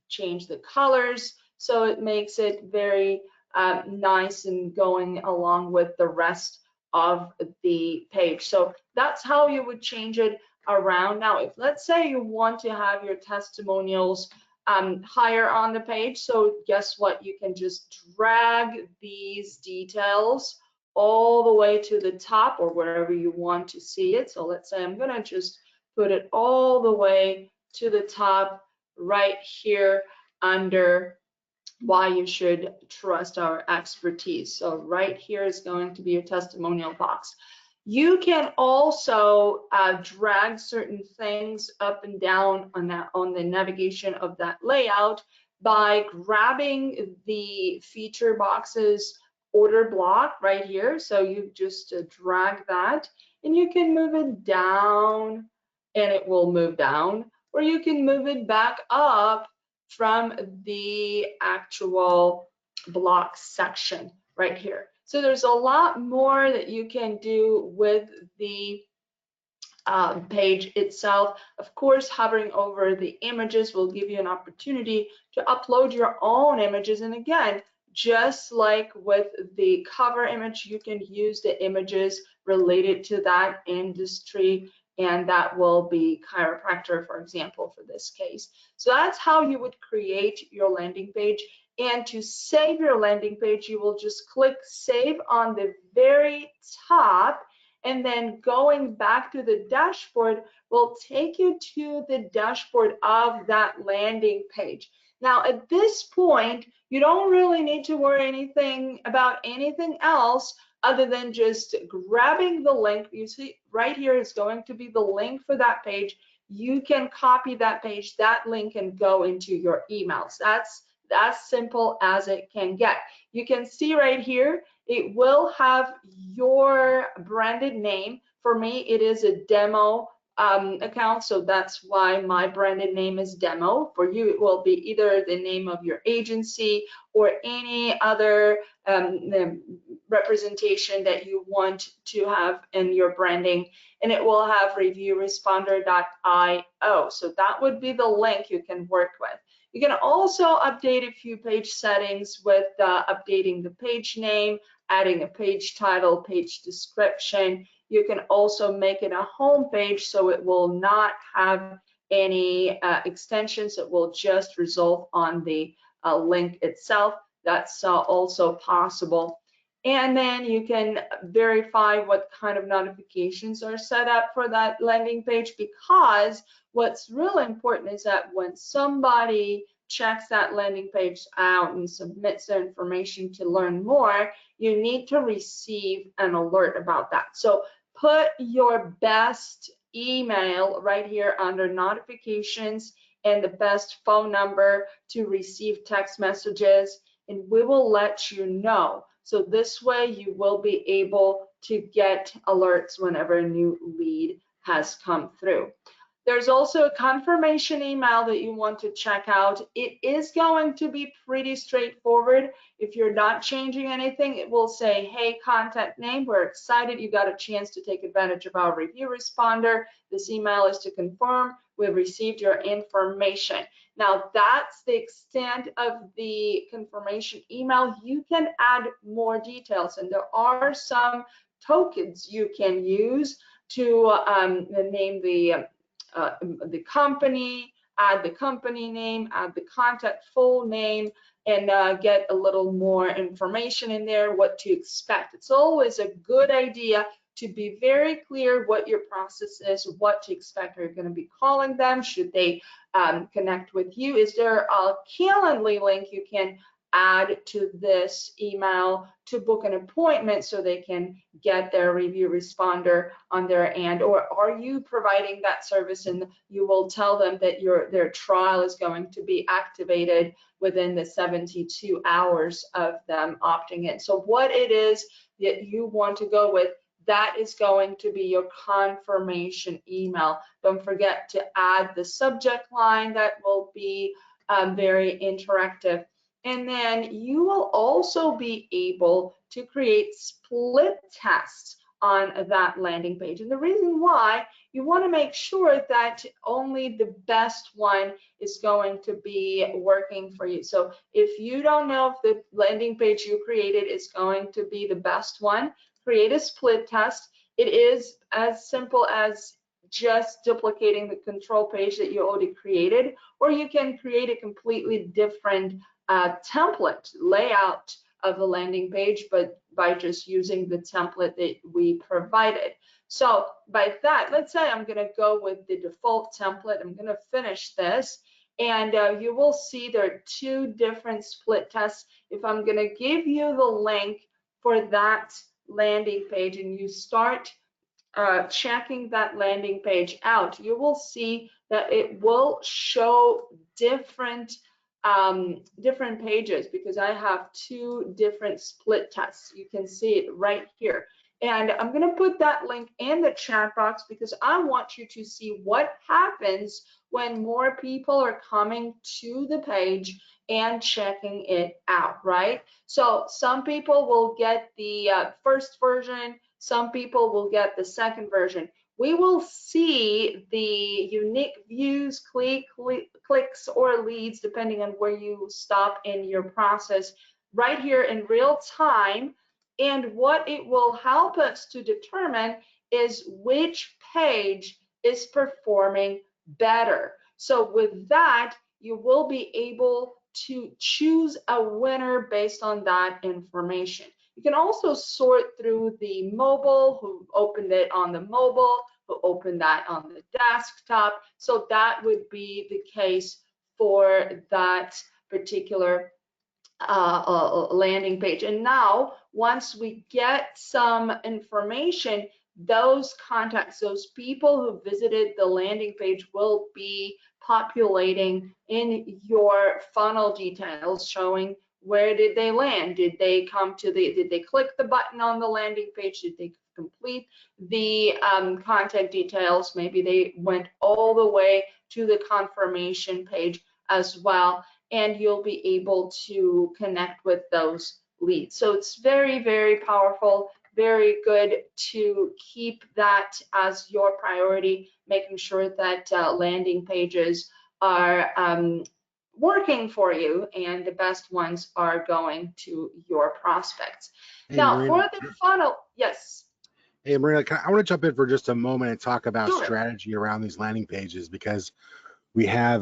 change the colors, so it makes it very nice and going along with the rest of the page. So that's how you would change it around. Now, if let's say you want to have your testimonials higher on the page, so guess what? You can just drag these details all the way to the top or wherever you want to see it. So let's say I'm gonna just put it all the way to the top right here under why you should trust our expertise. So right here is going to be your testimonial box. You can also drag certain things up and down on the navigation of that layout by grabbing the feature boxes order block right here. So you just drag that and you can move it down and it will move down, or you can move it back up from the actual block section right here. So there's a lot more that you can do with the page itself. Of course, hovering over the images will give you an opportunity to upload your own images. And again, just like with the cover image, you can use the images related to that industry, and that will be chiropractor, for example, for this case. So that's how you would create your landing page. And to save your landing page, you will just click Save on the very top, and then going back to the dashboard will take you to the dashboard of that landing page. Now, at this point, you don't really need to worry anything about anything else other than just grabbing the link. You see right here is going to be the link for that page. You can copy that page, that link, and go into your emails. That's as simple as it can get. You can see right here, it will have your branded name. For me, it is a demo account, so that's why my branded name is demo. For you, it will be either the name of your agency or any other representation that you want to have in your branding, and it will have reviewresponder.io. So that would be the link you can work with. You can also update a few page settings with updating the page name, adding a page title, page description. You can also make it a home page so it will not have any extensions. It will just resolve on the link itself. That's also possible. And then you can verify what kind of notifications are set up for that landing page, because what's really important is that when somebody checks that landing page out and submits their information to learn more, you need to receive an alert about that. So put your best email right here under notifications and the best phone number to receive text messages, and we will let you know. So this way you will be able to get alerts whenever a new lead has come through. There's also a confirmation email that you want to check out. It is going to be pretty straightforward. If you're not changing anything, it will say, hey, contact name, we're excited you got a chance to take advantage of our review responder. This email is to confirm we've received your information. Now, that's the extent of the confirmation email. You can add more details, and there are some tokens you can use to name the company, add the company name, add the contact full name, and get a little more information in there, what to expect. It's always a good idea to be very clear what your process is, what to expect. Are you going to be calling them? Should they connect with you? Is there a Calendly link you can add to this email to book an appointment so they can get their review responder on their end? Or are you providing that service and you will tell them that their trial is going to be activated within the 72 hours of them opting in? So what it is that you want to go with, that is going to be your confirmation email. Don't forget to add the subject line. That will be very interactive. And then you will also be able to create split tests on that landing page. And the reason why, you want to make sure that only the best one is going to be working for you. So if you don't know if the landing page you created is going to be the best one, create a split test. It is as simple as just duplicating the control page that you already created, or you can create a completely different template layout of the landing page, but by just using the template that we provided. So by that, let's say I'm going to go with the default template. I'm going to finish this, and you will see there are two different split tests. If I'm going to give you the link for that landing page and you start checking that landing page out, you will see that it will show different pages, because I have two different split tests. You can see it right here. And I'm going to put that link in the chat box because I want you to see what happens when more people are coming to the page and checking it out, right? So some people will get the first version, some people will get the second version. We will see the unique views, clicks, or leads, depending on where you stop in your process, right here in real time. And what it will help us to determine is which page is performing better. So with that, you will be able to choose a winner based on that information. You can also sort through the mobile, who opened it on the mobile, who opened that on the desktop. So that would be the case for that particular landing page. And now, once we get some information, those contacts, those people who visited the landing page will be populating in your funnel details, showing where did they land? Did they come to did they click the button on the landing page? Did they complete the contact details? Maybe they went all the way to the confirmation page as well, and you'll be able to connect with those leads. So it's very, very powerful, very good to keep that as your priority, making sure that landing pages are working for you and the best ones are going to your prospects. Hey, Now, Marina. for the funnel, yes. Hey, Marina, I want to jump in for just a moment and talk about Sure. strategy around these landing pages, because we have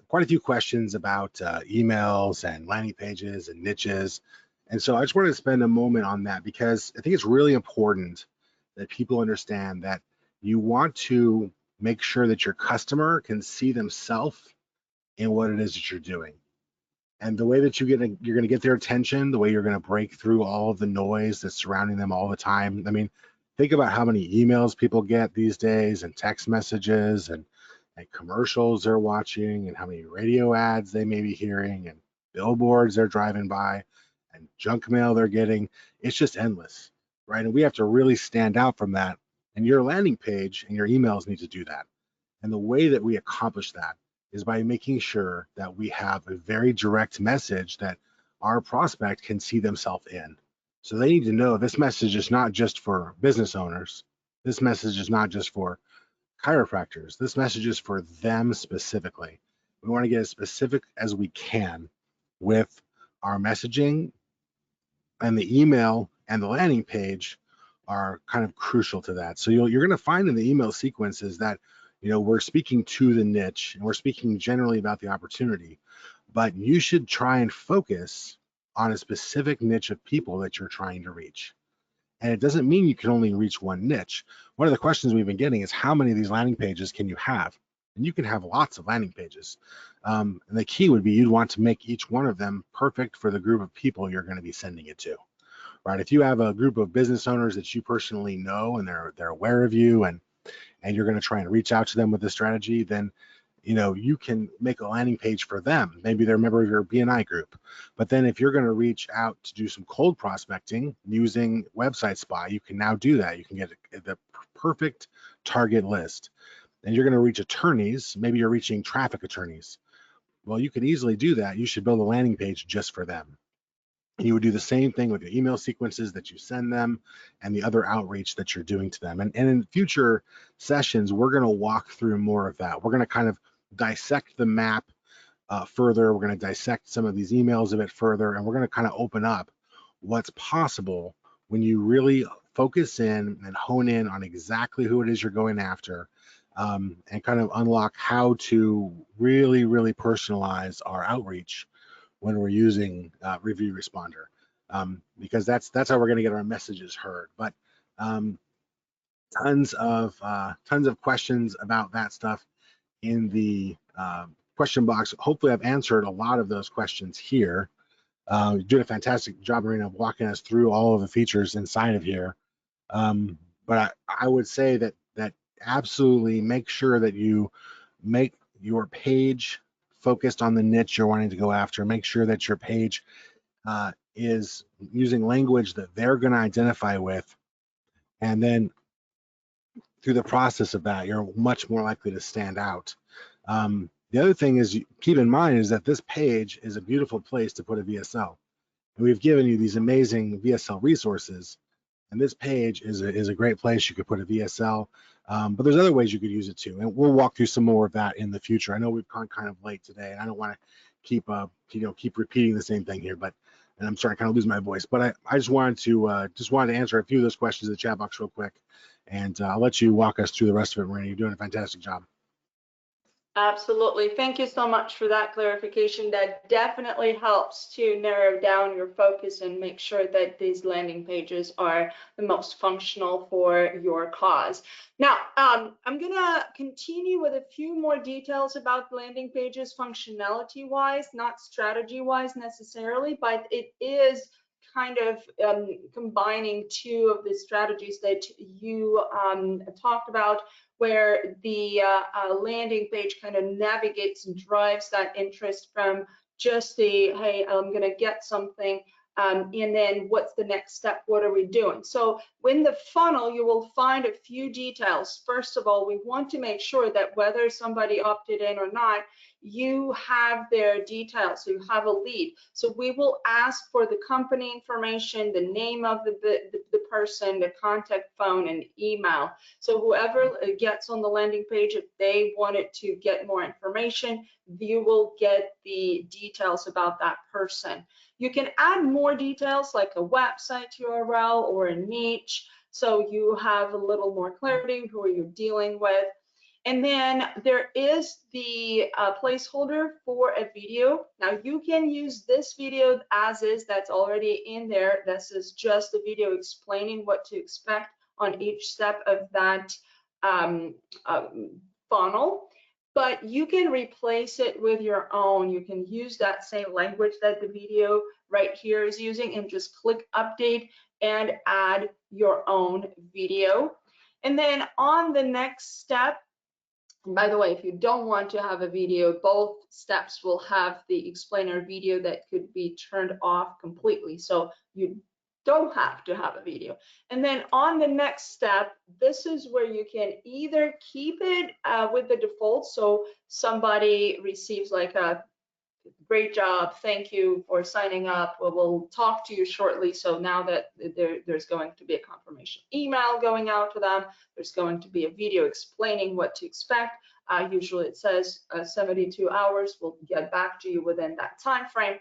quite a few questions about emails and landing pages and niches. And so I just wanted to spend a moment on that, because I think it's really important that people understand that you want to make sure that your customer can see themselves in what it is that you're doing. And the way that you're going to get their attention, the way you're going to break through all of the noise that's surrounding them all the time. I mean, think about how many emails people get these days, and text messages, and commercials they're watching, and how many radio ads they may be hearing, and billboards they're driving by, and junk mail they're getting. It's just endless, right? And we have to really stand out from that. And your landing page and your emails need to do that. And the way that we accomplish that is by making sure that we have a very direct message that our prospect can see themselves in. So they need to know this message is not just for business owners. This message is not just for chiropractors. This message is for them specifically. We want to get as specific as we can with our messaging, and the email and the landing page are kind of crucial to that. So you're going to find in the email sequences that we're speaking to the niche and we're speaking generally about the opportunity, but you should try and focus on a specific niche of people that you're trying to reach. And it doesn't mean you can only reach one niche. One of the questions we've been getting is, how many of these landing pages can you have? And you can have lots of landing pages. And the key would be you'd want to make each one of them perfect for the group of people you're going to be sending it to, right? If you have a group of business owners that you personally know and they're aware of you, and you're going to try and reach out to them with this strategy, then you can make a landing page for them. Maybe they're a member of your BNI group. But then if you're going to reach out to do some cold prospecting using Website Spy, you can now do that. You can get the perfect target list. And you're going to reach attorneys. Maybe you're reaching traffic attorneys. Well, you can easily do that. You should build a landing page just for them. You would do the same thing with your email sequences that you send them and the other outreach that you're doing to them. And in future sessions, we're going to walk through more of that. We're going to kind of dissect the map further. We're going to dissect some of these emails a bit further, and we're going to kind of open up what's possible when you really focus in and hone in on exactly who it is you're going after, and kind of unlock how to really, really personalize our outreach when we're using Review Responder, because that's how we're going to get our messages heard. But tons of questions about that stuff in the question box. Hopefully, I've answered a lot of those questions here. You're doing a fantastic job, Marina, of walking us through all of the features inside of here. But I would say that absolutely make sure that you make your page focused on the niche you're wanting to go after. Make sure that your page is using language that they're going to identify with, and then through the process of that, you're much more likely to stand out. The other thing is, keep in mind, is that this page is a beautiful place to put a VSL. And we've given you these amazing VSL resources, and this page is a great place you could put a VSL. But there's other ways you could use it too, and we'll walk through some more of that in the future. I know we've gone kind of late today, and I don't want to keep repeating the same thing here, and I'm starting to kind of lose my voice. But I just wanted to answer a few of those questions in the chat box real quick, and I'll let you walk us through the rest of it, Marina. You're doing a fantastic job. Absolutely. Thank you so much for that clarification. That definitely helps to narrow down your focus and make sure that these landing pages are the most functional for your cause. Now, I'm going to continue with a few more details about landing pages functionality-wise, not strategy-wise necessarily, but it is kind of combining two of the strategies that you talked about, where the landing page kind of navigates and drives that interest from just the, hey, I'm going to get something, and then what's the next step? What are we doing? So in the funnel, you will find a few details. First of all, we want to make sure that whether somebody opted in or not, you have their details, so you have a lead. So we will ask for the company information, the name of the person, the contact phone, and email. So whoever gets on the landing page, if they wanted to get more information, you will get the details about that person. You can add more details like a website URL or a niche, so you have a little more clarity who are you dealing with. And then there is the placeholder for a video. Now you can use this video as is, that's already in there. This is just a video explaining what to expect on each step of that funnel. But you can replace it with your own. You can use that same language that the video right here is using and just click update and add your own video. And then on the next step, and by the way, if you don't want to have a video, both steps will have the explainer video that could be turned off completely. So you don't have to have a video. And then on the next step, this is where you can either keep it with the default, so somebody receives like a great job, thank you for signing up, we'll talk to you shortly. So now that there's going to be a confirmation email going out to them, there's going to be a video explaining what to expect. Usually it says 72 hours, we'll get back to you within that time frame.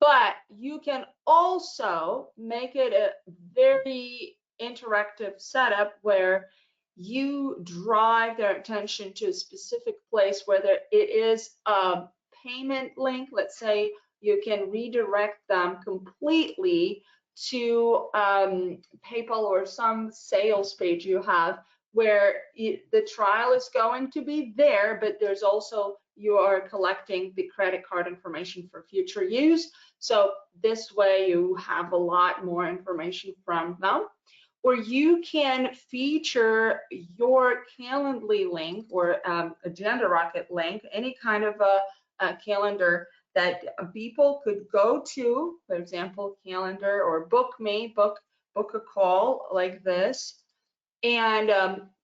But you can also make it a very interactive setup where you drive their attention to a specific place, whether it is a payment link. Let's say you can redirect them completely to PayPal or some sales page you have, where the trial is going to be there, but there's also, you are collecting the credit card information for future use. So this way you have a lot more information from them. Or you can feature your Calendly link or Agenda Rocket link, any kind of a calendar that people could go to, for example, calendar or book me, book a call like this, and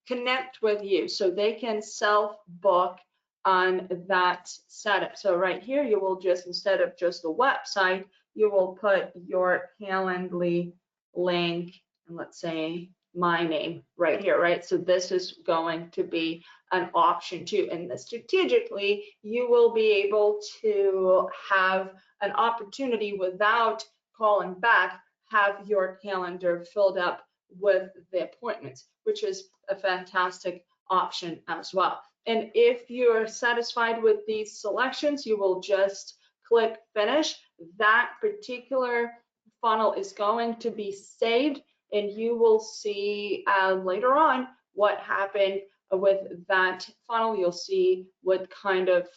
connect with you so they can self-book on that setup. So right here, you will just, instead of just a website, you will put your Calendly link, and let's say my name right here, right? So this is going to be an option too. And strategically, you will be able to have an opportunity without calling back, have your calendar filled up with the appointments, which is a fantastic option as well. And if you're satisfied with these selections, you will just click finish. That particular funnel is going to be saved, and you will see later on what happened with that funnel. You'll see what kind of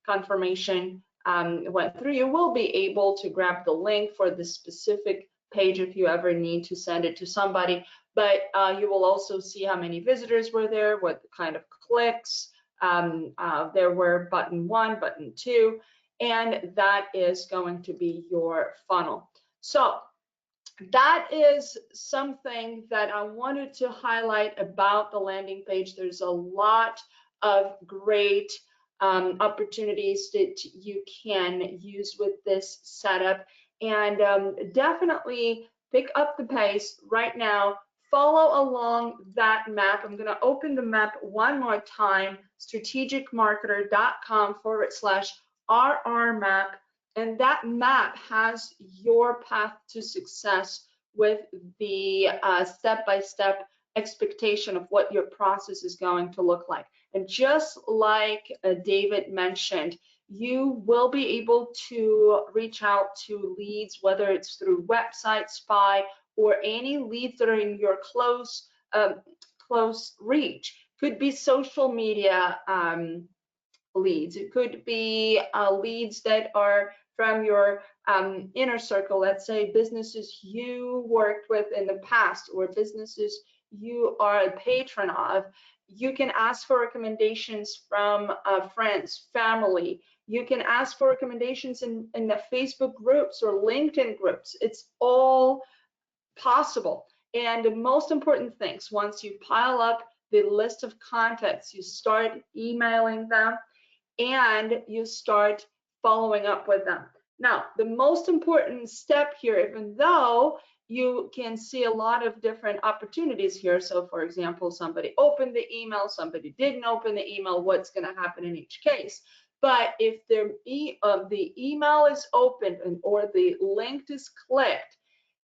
confirmation went through. You will be able to grab the link for the specific page if you ever need to send it to somebody, but you will also see how many visitors were there, what kind of clicks there were, button 1, button 2, and that is going to be your funnel. So that is something that I wanted to highlight about the landing page. There's a lot of great opportunities that you can use with this setup, and definitely pick up the pace right now. Follow along that map. I'm going to open the map one more time, strategicmarketer.com/RR map. And that map has your path to success with the step-by-step expectation of what your process is going to look like. And just like David mentioned, you will be able to reach out to leads, whether it's through website spy or any leads that are in your close reach. Could be social media leads. It could be leads that are from your inner circle, let's say businesses you worked with in the past or businesses you are a patron of. You can ask for recommendations from friends, family. You can ask for recommendations in the Facebook groups or LinkedIn groups. It's all possible. And the most important things, once you pile up the list of contacts, you start emailing them and you start following up with them. Now, the most important step here, even though you can see a lot of different opportunities here. So for example, somebody opened the email, somebody didn't open the email, what's going to happen in each case? But if the email is opened or the link is clicked,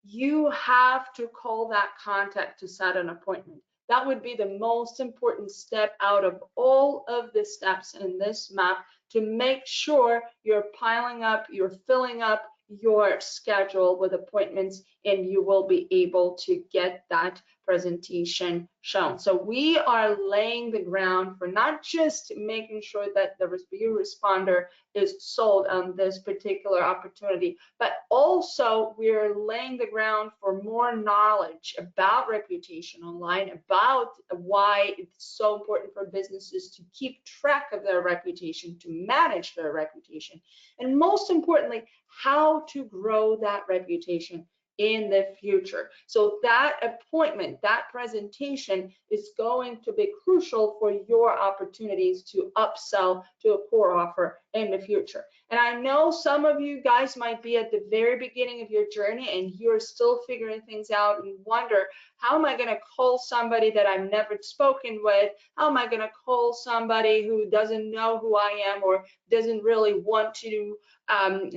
you have to call that contact to set an appointment. That would be the most important step out of all of the steps in this map to make sure you're piling up, you're filling up your schedule with appointments, and you will be able to get that presentation shown. So we are laying the ground for not just making sure that the review responder is sold on this particular opportunity, but also we're laying the ground for more knowledge about reputation online, about why it's so important for businesses to keep track of their reputation, to manage their reputation, and most importantly, how to grow that reputation in the future. So that appointment, that presentation is going to be crucial for your opportunities to upsell to a core offer in the future. And I know some of you guys might be at the very beginning of your journey and you're still figuring things out and wonder, how am I going to call somebody that I've never spoken with? How am I going to call somebody who doesn't know who I am or doesn't really want to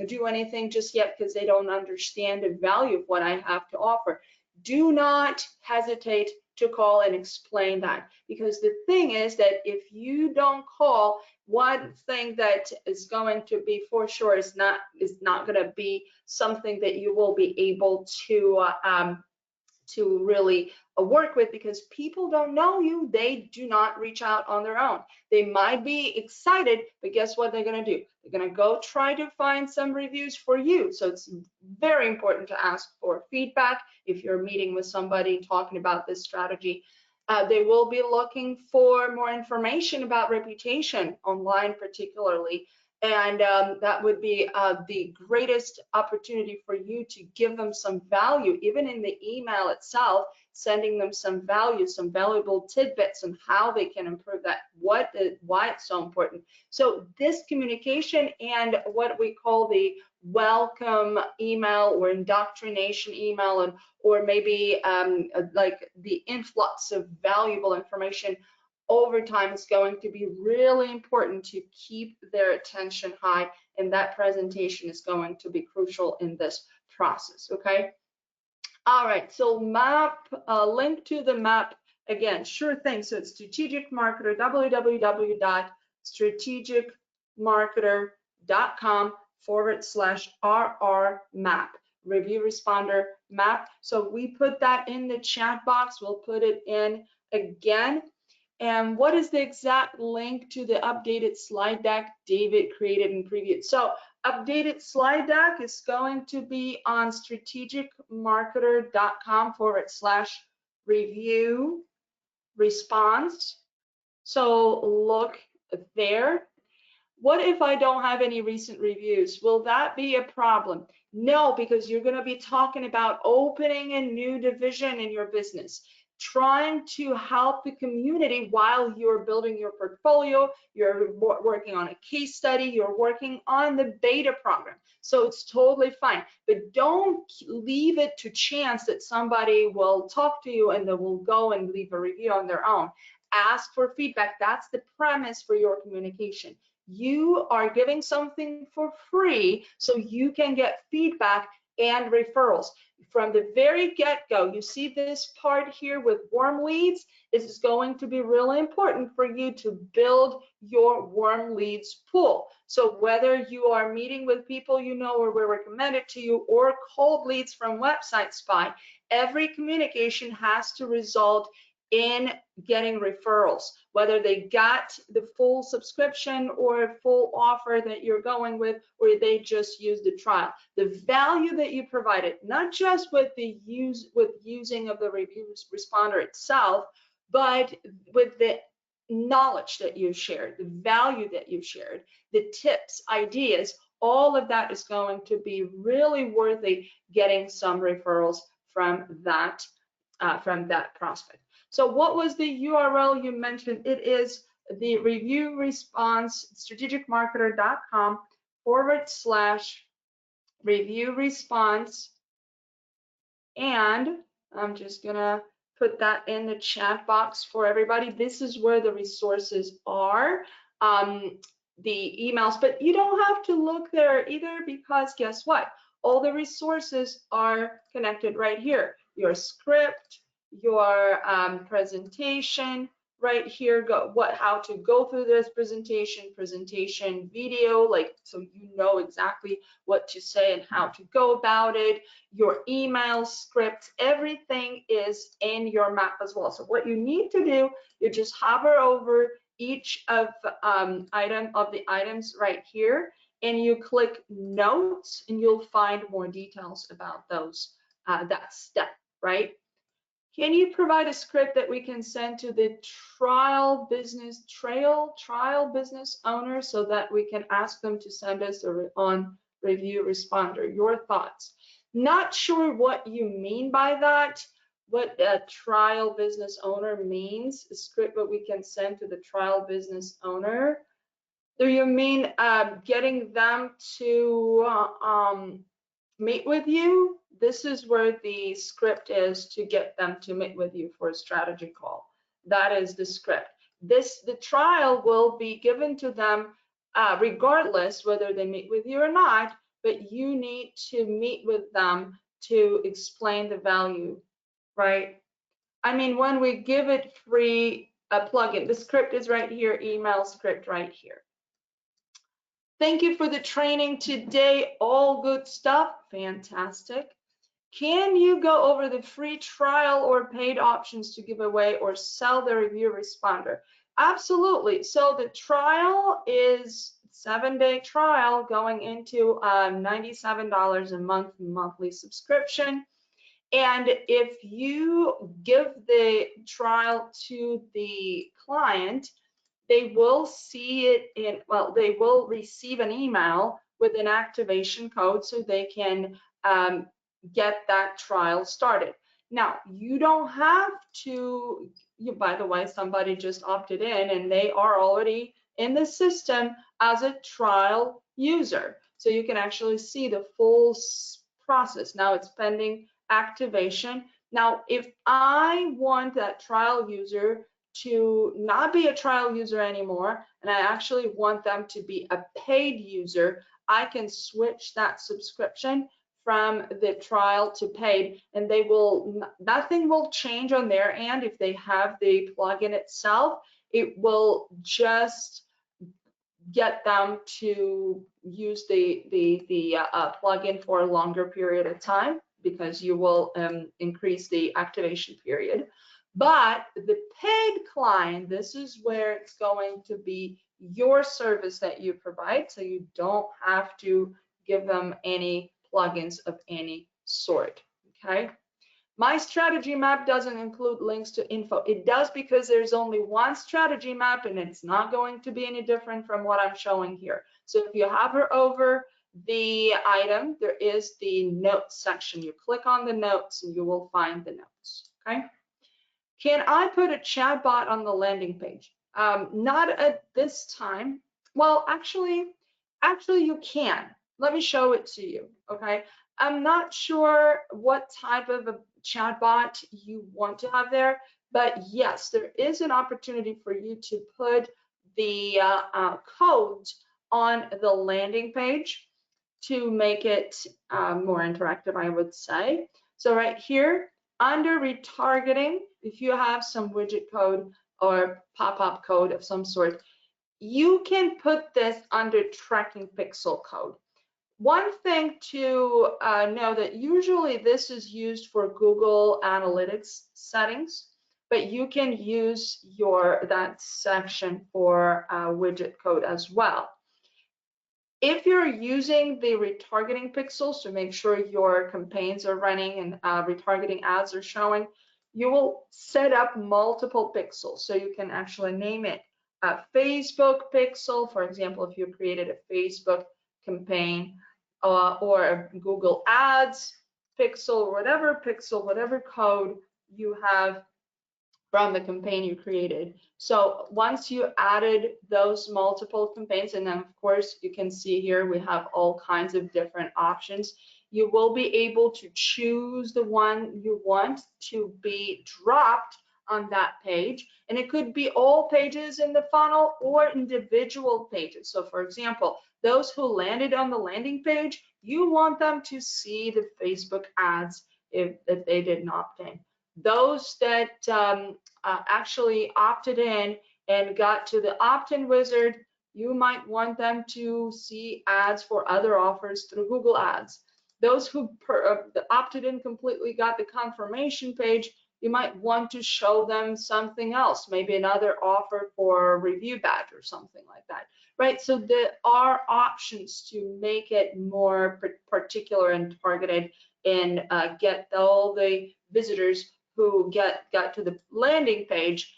do anything just yet because they don't understand the value of what I have to offer? Do not hesitate to call and explain that, because the thing is that if you don't call, one thing that is going to be for sure is not going to be something that you will be able to to really work with, because people don't know you. They do not reach out on their own. They might be excited, but guess what they're going to do? They're going to go try to find some reviews for you. So it's very important to ask for feedback if you're meeting with somebody talking about this strategy. They will be looking for more information about reputation online, particularly. And that would be the greatest opportunity for you to give them some value, even in the email itself, sending them some value, some valuable tidbits on how they can improve that, why it's so important. So this communication and what we call the welcome email or indoctrination email, or maybe like the influx of valuable information over time is going to be really important to keep their attention high, and that presentation is going to be crucial in this process. Okay. All right, so map, link to the map again, sure thing. So it's strategic marketer, www.strategicmarketer.com/RR map, review responder map. So we put that in the chat box. We'll put it in again. And what is the exact link to the updated slide deck David created and previewed? So updated slide deck is going to be on strategicmarketer.com/review response. So look there. What if I don't have any recent reviews? Will that be a problem? No, because you're going to be talking about opening a new division in your business, trying to help the community while you're building your portfolio, you're working on a case study, you're working on the beta program. So it's totally fine, but don't leave it to chance that somebody will talk to you and they will go and leave a review on their own. Ask for feedback. That's the premise for your communication. You are giving something for free so you can get feedback and referrals. From the very get-go, you see this part here with warm leads. This is going to be really important for you to build your warm leads pool. So whether you are meeting with people you know or were recommended to you, or cold leads from Website Spy, every communication has to result in getting referrals, whether they got the full subscription or a full offer that you're going with, or they just used the trial. The value that you provided, not just with the using of the review responder itself, but with the knowledge that you shared, the value that you shared, the tips, ideas, all of that is going to be really worthy getting some referrals from that prospect. So what was the URL you mentioned? It is the review response, strategicmarketer.com/review response. And I'm just gonna put that in the chat box for everybody. This is where the resources are, the emails, but you don't have to look there either, because guess what? All the resources are connected right here. Your script, your presentation right here, how to go through this presentation video, like, so you know exactly what to say and how to go about it, your email script, everything is in your map as well. So what you need to do, you just hover over each of the items right here, and you click notes, and you'll find more details about those, that step, right? Can you provide a script that we can send to the trial business owner so that we can ask them to send us on review responder? Your thoughts? Not sure what you mean by that, what a trial business owner means, a script that we can send to the trial business owner. Do you mean getting them to meet with you? This is where the script is, to get them to meet with you for a strategy call. That is the script. The trial will be given to them regardless whether they meet with you or not, but you need to meet with them to explain the value, right? I mean, when we give it free, a plugin, the script is right here, email script right here. Thank you for the training today. All good stuff. Fantastic. Can you go over the free trial or paid options to give away or sell the review responder? Absolutely. So the trial is 7-day trial going into $97 a month monthly subscription. And if you give the trial to the client, they will see it in, well, they will receive an email with an activation code so they can get that trial started. Now, you don't have to, by the way, somebody just opted in and they are already in the system as a trial user. So you can actually see the full process. Now it's pending activation. Now, if I want that trial user to not be a trial user anymore, and I actually want them to be a paid user, I can switch that subscription from the trial to paid, and they will, nothing will change on their end. If they have the plugin itself, it will just get them to use the plugin for a longer period of time, because you will increase the activation period. But the paid client, this is where it's going to be your service that you provide, so you don't have to give them any plugins of any sort, okay? My strategy map doesn't include links to info. It does because there's only one strategy map and it's not going to be any different from what I'm showing here. So if you hover over the item, there is the notes section. You click on the notes and you will find the notes, okay? Can I put a chat bot on the landing page? Not at this time. Well, actually you can. Let me show it to you, okay? I'm not sure what type of a chatbot you want to have there, but yes, there is an opportunity for you to put the code on the landing page to make it more interactive, I would say. So right here, under retargeting, if you have some widget code or pop-up code of some sort, you can put this under tracking pixel code. One thing to know that usually this is used for Google Analytics settings, but you can use that section for widget code as well. If you're using the retargeting pixels to make sure your campaigns are running and retargeting ads are showing, you will set up multiple pixels. So you can actually name it a Facebook pixel, for example, if you created a Facebook campaign, or a Google Ads pixel, whatever code you have from the campaign you created. So once you added those multiple campaigns, and then of course you can see here we have all kinds of different options, you will be able to choose the one you want to be dropped on that page. And it could be all pages in the funnel or individual pages. So for example, those who landed on the landing page, you want them to see the Facebook ads if they did not opt in. Those that actually opted in and got to the opt-in wizard, you might want them to see ads for other offers through Google Ads. Those who opted in completely, got the confirmation page, you might want to show them something else, maybe another offer for a review badge or something like that, right? So there are options to make it more particular and targeted and get all the visitors who got to the landing page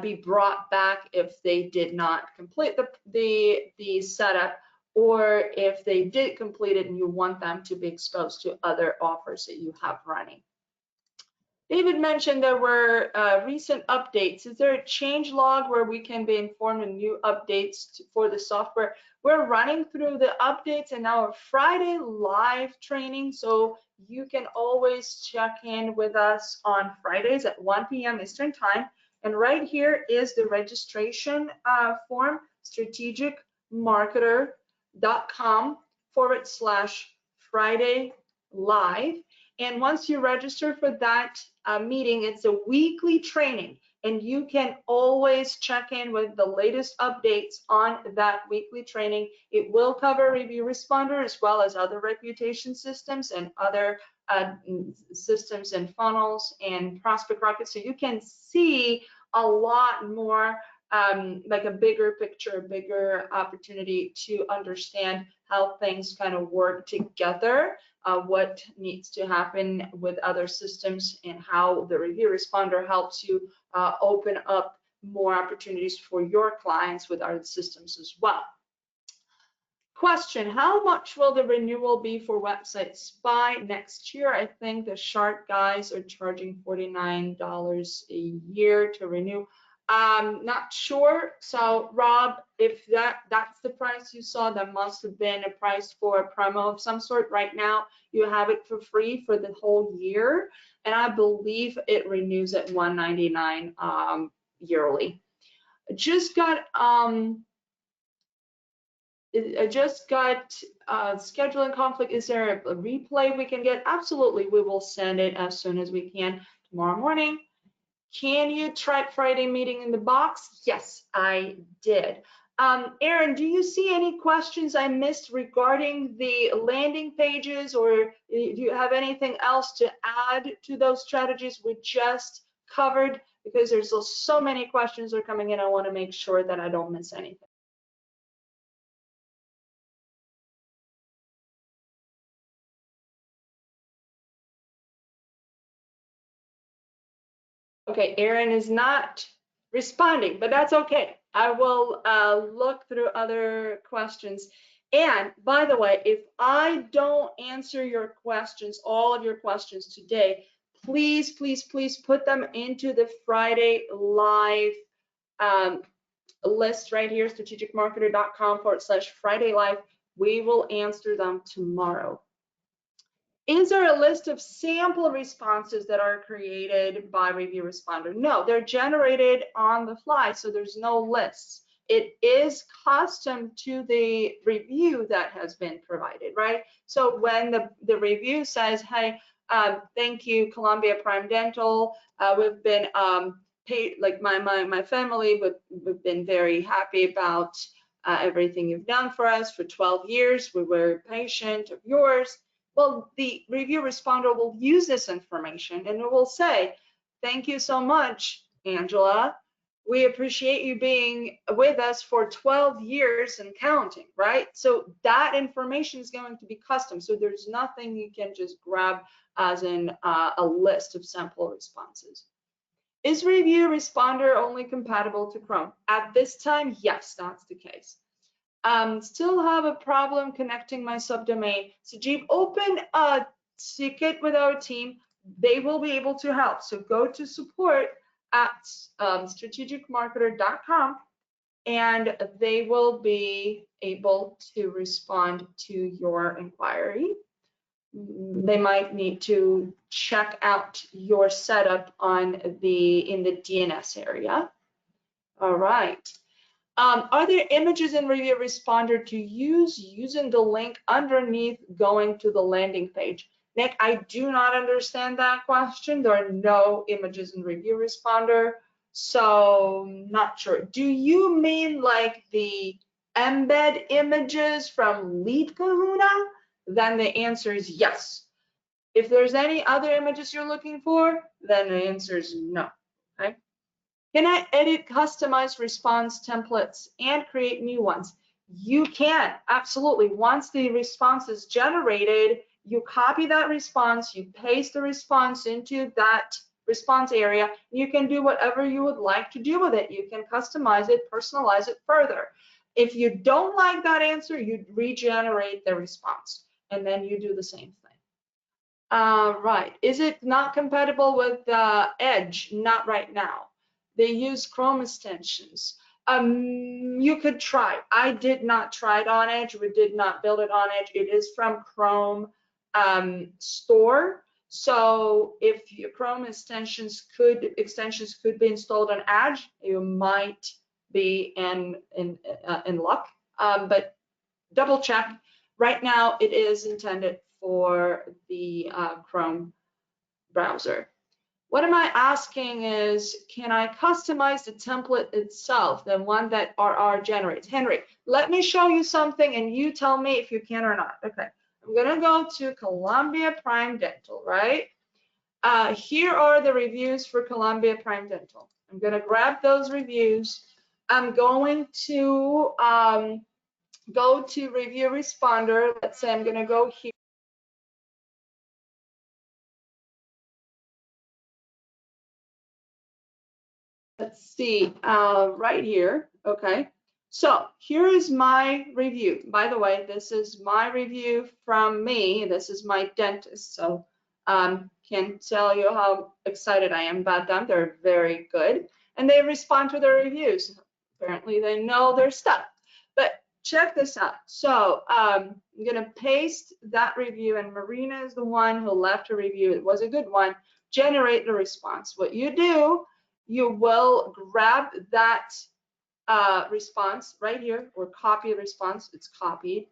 be brought back if they did not complete the setup, or if they did complete it and you want them to be exposed to other offers that you have running. David mentioned there were recent updates. Is there a change log where we can be informed of new updates for the software? We're running through the updates in our Friday live training, so you can always check in with us on Fridays at 1 p.m. Eastern Time. And right here is the registration form, strategicmarketer.com/Friday live. And once you register for that meeting, it's a weekly training, and you can always check in with the latest updates on that weekly training. It will cover Review Responder as well as other reputation systems and other systems and funnels and prospect rockets, so you can see a lot more, like a bigger picture, a bigger opportunity to understand how things kind of work together, what needs to happen with other systems, and how the review responder helps you open up more opportunities for your clients with our systems as well. Question, how much will the renewal be for Website Spy next year? I think the Shark guys are charging $49 a year to renew. Not sure. So Rob, if that's the price you saw, that must have been a price for a promo of some sort. Right now, you have it for free for the whole year, and I believe it renews at $199 yearly. I just got scheduling conflict. Is there a replay we can get? Absolutely, we will send it as soon as we can tomorrow morning. Can you track Friday meeting in the box? Yes, I did. Aaron, do you see any questions I missed regarding the landing pages, or do you have anything else to add to those strategies we just covered? Because there's so many questions are coming in, I want to make sure that I don't miss anything. Okay, Aaron is not responding, but that's okay. I will look through other questions. And by the way, if I don't answer your questions, all of your questions today, please, please, please put them into the Friday live list right here, strategicmarketer.com/Friday live. We will answer them tomorrow. Is there a list of sample responses that are created by Review Responder? No, they're generated on the fly, so there's no lists. It is custom to the review that has been provided, right? So when the review says, hey, thank you, Columbia Prime Dental, we've been paid, like my family, we've been very happy about everything you've done for us for 12 years. We were a patient of yours. Well, the review responder will use this information and it will say, thank you so much, Angela. We appreciate you being with us for 12 years and counting, right? So that information is going to be custom. So there's nothing you can just grab as in a list of sample responses. Is Review Responder only compatible to Chrome? At this time, yes, that's the case. Still have a problem connecting my subdomain. So Jeep, open a ticket with our team. They will be able to help. So go to support at strategicmarketer.com and they will be able to respond to your inquiry. They might need to check out your setup in the DNS area. All right. Are there images in Review Responder to use using the link underneath going to the landing page? Nick, I do not understand that question. There are no images in Review Responder, so not sure. Do you mean like the embed images from Lead Kahuna? Then the answer is yes. If there's any other images you're looking for, then the answer is no, okay? Can I edit customized response templates and create new ones? You can, absolutely. Once the response is generated, you copy that response, you paste the response into that response area. You can do whatever you would like to do with it. You can customize it, personalize it further. If you don't like that answer, you regenerate the response, and then you do the same thing. Right, is it not compatible with Edge? Not right now. They use Chrome extensions. You could try. I did not try it on Edge. We did not build it on Edge. It is from Chrome store. So if your Chrome extensions could be installed on Edge, you might be in luck. But double check. Right now, it is intended for the Chrome browser. What am I asking is, can I customize the template itself, the one that RR generates? Henry, let me show you something and you tell me if you can or not. Okay, I'm gonna go to Columbia Prime Dental, right? Here are the reviews for Columbia Prime Dental. I'm gonna grab those reviews. I'm going to go to Review Responder. Let's say I'm gonna go here. Let's see, right here, okay. So here is my review. By the way, this is my review from me. This is my dentist, so can tell you how excited I am about them. They're very good, and they respond to their reviews. Apparently, they know their stuff. But check this out. So I'm gonna paste that review, and Marina is the one who left a review. It was a good one. Generate the response. What you do, you will grab that response right here, or copy the response. It's copied.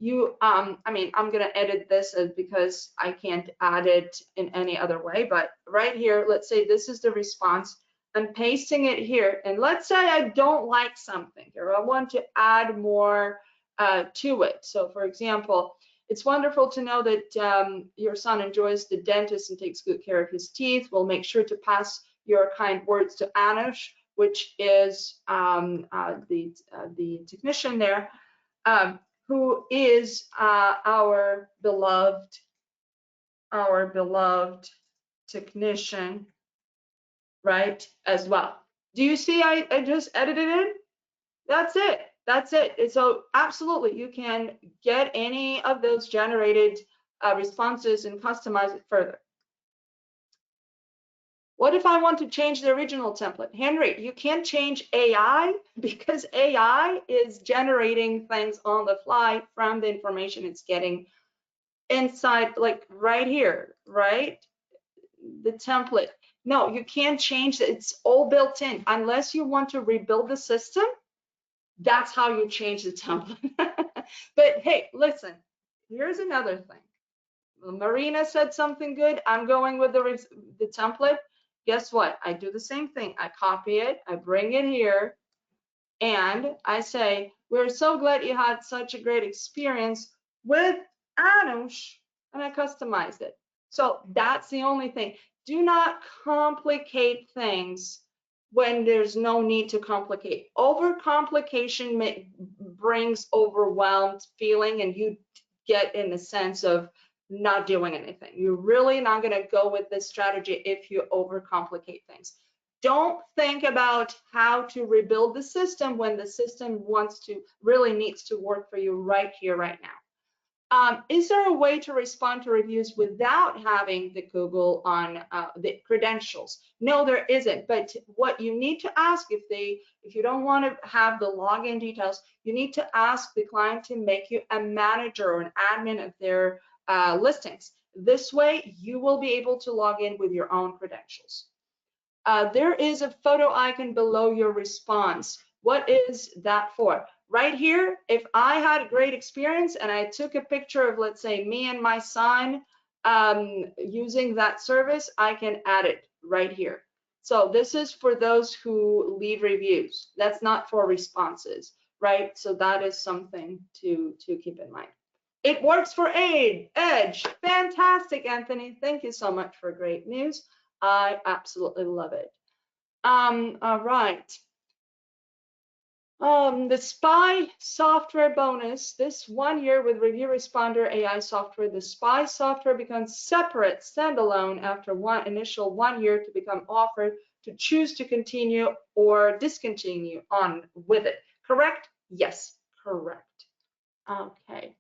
You, I mean, I'm gonna edit this because I can't add it in any other way, but right here, let's say this is the response. I'm pasting it here, and let's say I don't like something, or I want to add more to it. So for example, it's wonderful to know that your son enjoys the dentist and takes good care of his teeth. We'll make sure to pass your kind words to Anush, which is the technician there, who is our beloved technician, right, as well. Do you see I just edited it? That's it. That's it. And so absolutely, you can get any of those generated responses and customize it further. What if I want to change the original template? Henry, you can't change AI because AI is generating things on the fly from the information it's getting inside, like right here, right? The template. No, you can't change it. It's all built in. Unless you want to rebuild the system, that's how you change the template. But hey, listen, here's another thing. Marina said something good. I'm going with the template. Guess what? I do the same thing. I copy it, I bring it here, and I say, we're so glad you had such a great experience with Anush, and I customized it. So that's the only thing. Do not complicate things when there's no need to complicate. Overcomplication brings overwhelmed feeling, and you get in the sense of not doing anything. You're really not going to go with this strategy if you overcomplicate things. Don't think about how to rebuild the system when the system really needs to work for you right here, right now. Is there a way to respond to reviews without having the Google on the credentials? No, there isn't. But what you need to ask, if you don't want to have the login details, you need to ask the client to make you a manager or an admin of their listings. This way, you will be able to log in with your own credentials. There is a photo icon below your response. What is that for? Right here, if I had a great experience and I took a picture of, let's say, me and my son using that service, I can add it right here. So this is for those who leave reviews. That's not for responses, right? So that is something to keep in mind. It works for Edge. Fantastic, Anthony. Thank you so much for great news. I absolutely love it. All right. The SPY software bonus, this 1 year with Review Responder AI software, the SPY software becomes separate, standalone after initial 1 year to become offered to choose to continue or discontinue on with it. Correct? Yes, correct. Okay.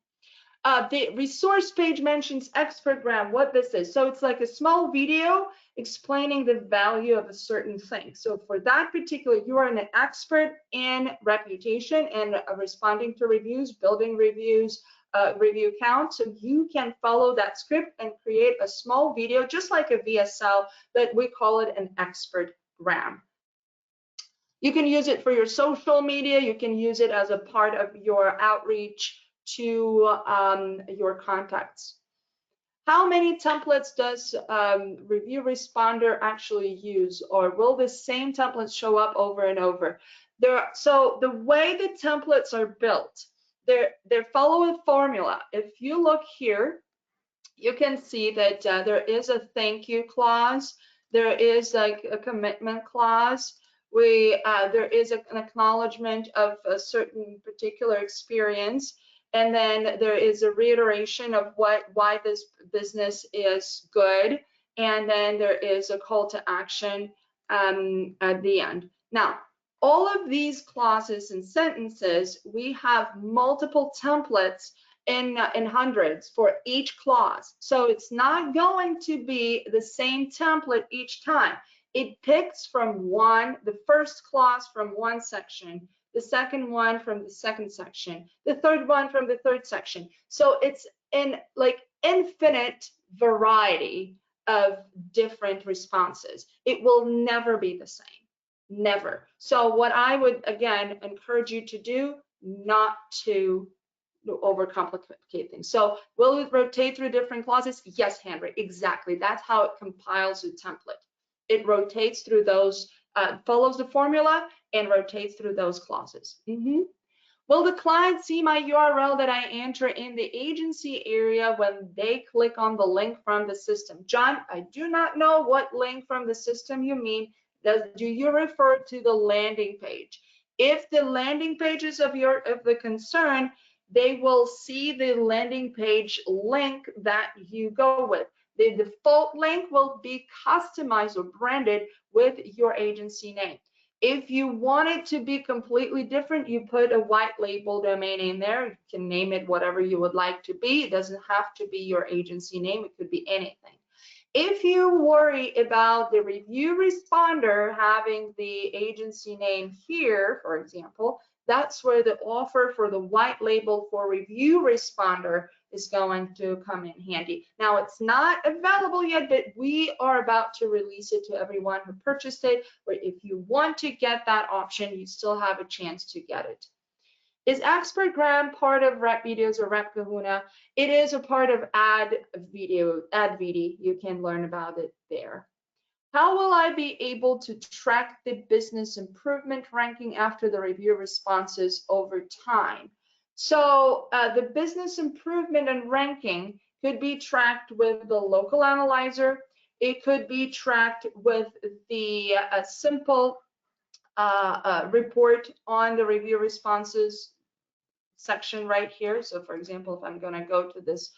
The resource page mentions Expertgram, what this is. So it's like a small video explaining the value of a certain thing. So for that particular, you are an expert in reputation and responding to reviews, building reviews, review count. So you can follow that script and create a small video, just like a VSL, but we call it an Expertgram. You can use it for your social media. You can use it as a part of your outreach to your contacts. How many templates does Review Responder actually use, or will the same templates show up over and over? So the way the templates are built, they follow a formula. If you look here, you can see that there is a thank you clause, there is like a commitment clause, there is an acknowledgement of a certain particular experience, and then there is a reiteration of why this business is good, and then there is a call to action at the end. Now, all of these clauses and sentences, we have multiple templates in hundreds for each clause. So it's not going to be the same template each time. It picks from the first clause from one section, the second one from the second section, the third one from the third section. So it's in like infinite variety of different responses. It will never be the same, never. So what I would, again, encourage you to do, not to overcomplicate things. So will it rotate through different clauses? Yes, Henry, exactly. That's how it compiles a template. It rotates through those, follows the formula and rotates through those clauses. Will the client see my URL that I enter in the agency area when they click on the link from the system? John, I do not know what link from the system you mean. Do you refer to the landing page? If the landing page is of the concern, they will see the landing page link that you go with. The default link will be customized or branded with your agency name. If you want it to be completely different, you put a white label domain in there. You can name it whatever you would like to be. It doesn't have to be your agency name. It could be anything. If you worry about the review responder having the agency name here, for example, that's where the offer for the white label for review responder is going to come in handy. Now, it's not available yet, but we are about to release it to everyone who purchased it. But if you want to get that option, you still have a chance to get it. Is Expertgram part of Rep Videos or Rep Kahuna? It is a part of AdVidi. You can learn about it there. How will I be able to track the business improvement ranking after the review responses over time? So the business improvement and ranking could be tracked with the local analyzer. It could be tracked with the simple report on the review responses section right here. So for example, if I'm going to go to this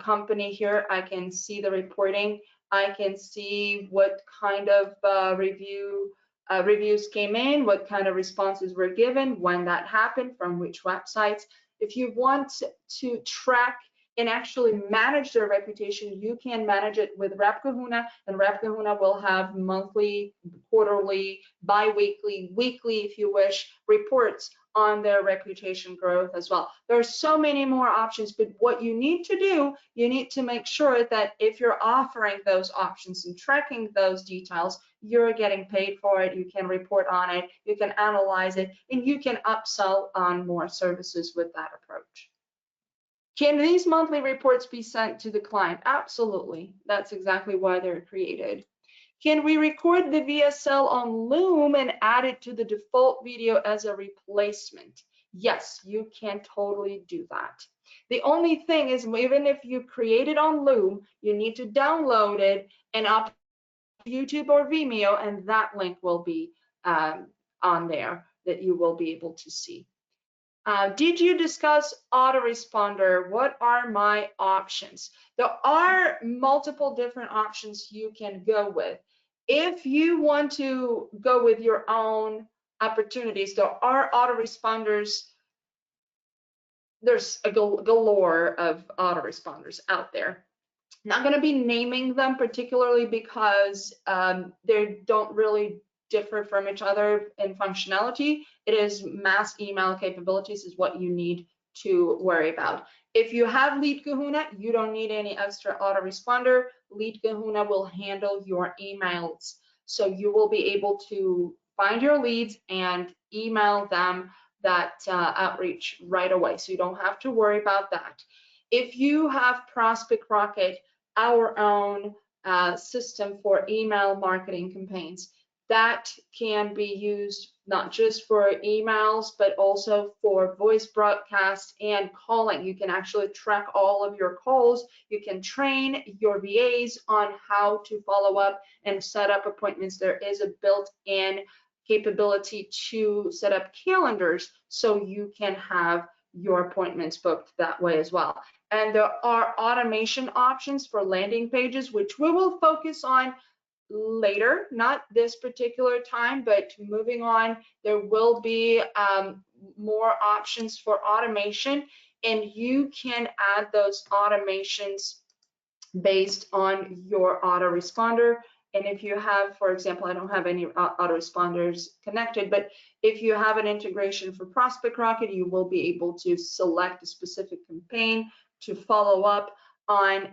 company here, I can see the reporting. I can see what kind of reviews came in, what kind of responses were given, when that happened, from which websites. If you want to track and actually manage their reputation, you can manage it with Rep Kahuna, and Rep Kahuna will have monthly, quarterly, bi-weekly, weekly, if you wish, reports on their reputation growth as well. There are so many more options, but what you need to do, you need to make sure that if you're offering those options and tracking those details, you're getting paid for it, you can report on it, you can analyze it, and you can upsell on more services with that approach. Can these monthly reports be sent to the client? Absolutely. That's exactly why they're created. Can we record the VSL on Loom and add it to the default video as a replacement? Yes, you can totally do that. The only thing is, even if you create it on Loom, you need to download it and upload to YouTube or Vimeo, and that link will be on there that you will be able to see. Did you discuss autoresponder? What are my options? There are multiple different options you can go with. If you want to go with your own opportunities, there are autoresponders. There's a galore of autoresponders out there. Not going to be naming them particularly because they don't really differ from each other in functionality. It is mass email capabilities is what you need to worry about. If you have Lead Kahuna, you don't need any extra autoresponder. Lead Kahuna will handle your emails. So you will be able to find your leads and email them that outreach right away. So you don't have to worry about that. If you have Prospect Rocket, our own system for email marketing campaigns, that can be used not just for emails, but also for voice broadcast and calling. You can actually track all of your calls. You can train your VAs on how to follow up and set up appointments. There is a built-in capability to set up calendars so you can have your appointments booked that way as well. And there are automation options for landing pages, which we will focus on later, not this particular time, but moving on, there will be more options for automation, and you can add those automations based on your autoresponder. And if you have, for example, I don't have any autoresponders connected, but if you have an integration for Prospect Rocket, you will be able to select a specific campaign to follow up on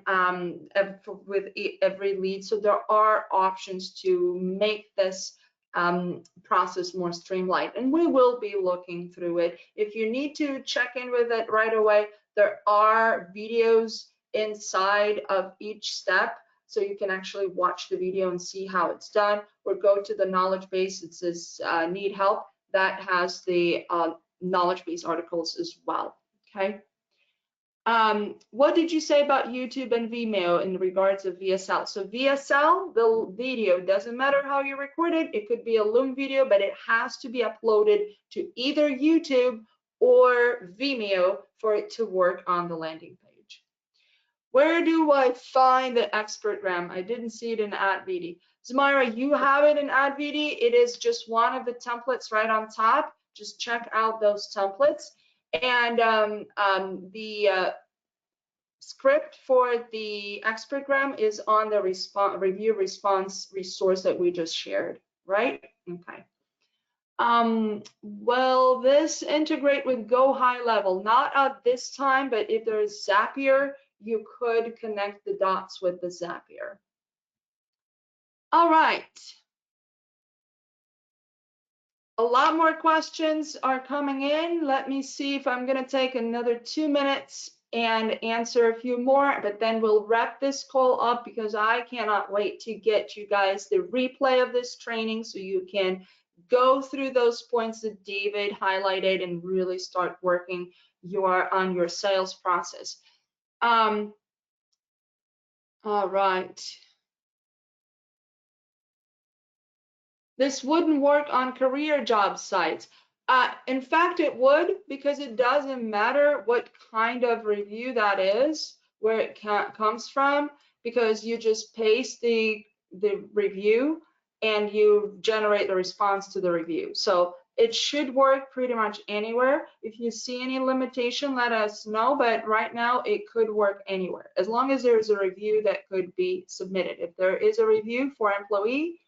with every lead. So there are options to make this process more streamlined, and we will be looking through it. If you need to check in with it right away, there are videos inside of each step, so you can actually watch the video and see how it's done, or go to the knowledge base. It says need help, that has the knowledge base articles as well. Okay. What did you say about YouTube and Vimeo in regards of VSL? So VSL, the video, doesn't matter how you record it. It could be a Loom video, but it has to be uploaded to either YouTube or Vimeo for it to work on the landing page. Where do I find the expertgram? I didn't see it in AdVD. Zamira, you have it in AdVD. It is just one of the templates right on top. Just check out those templates. And the script for the expertgram is on the review response resource that we just shared, right? Okay. Will this integrate with Go High Level? Not at this time, but if there's Zapier, you could connect the dots with the Zapier. All right. A lot more questions are coming in. Let me see if I'm going to take another 2 minutes and answer a few more, but then we'll wrap this call up because I cannot wait to get you guys the replay of this training so you can go through those points that David highlighted and really start working on your sales process. All right. This wouldn't work on career job sites. In fact, it would, because it doesn't matter what kind of review that is, where it comes from, because you just paste the review and you generate the response to the review. So it should work pretty much anywhere. If you see any limitation, let us know, but right now it could work anywhere, as long as there's a review that could be submitted. If there is a review for employee,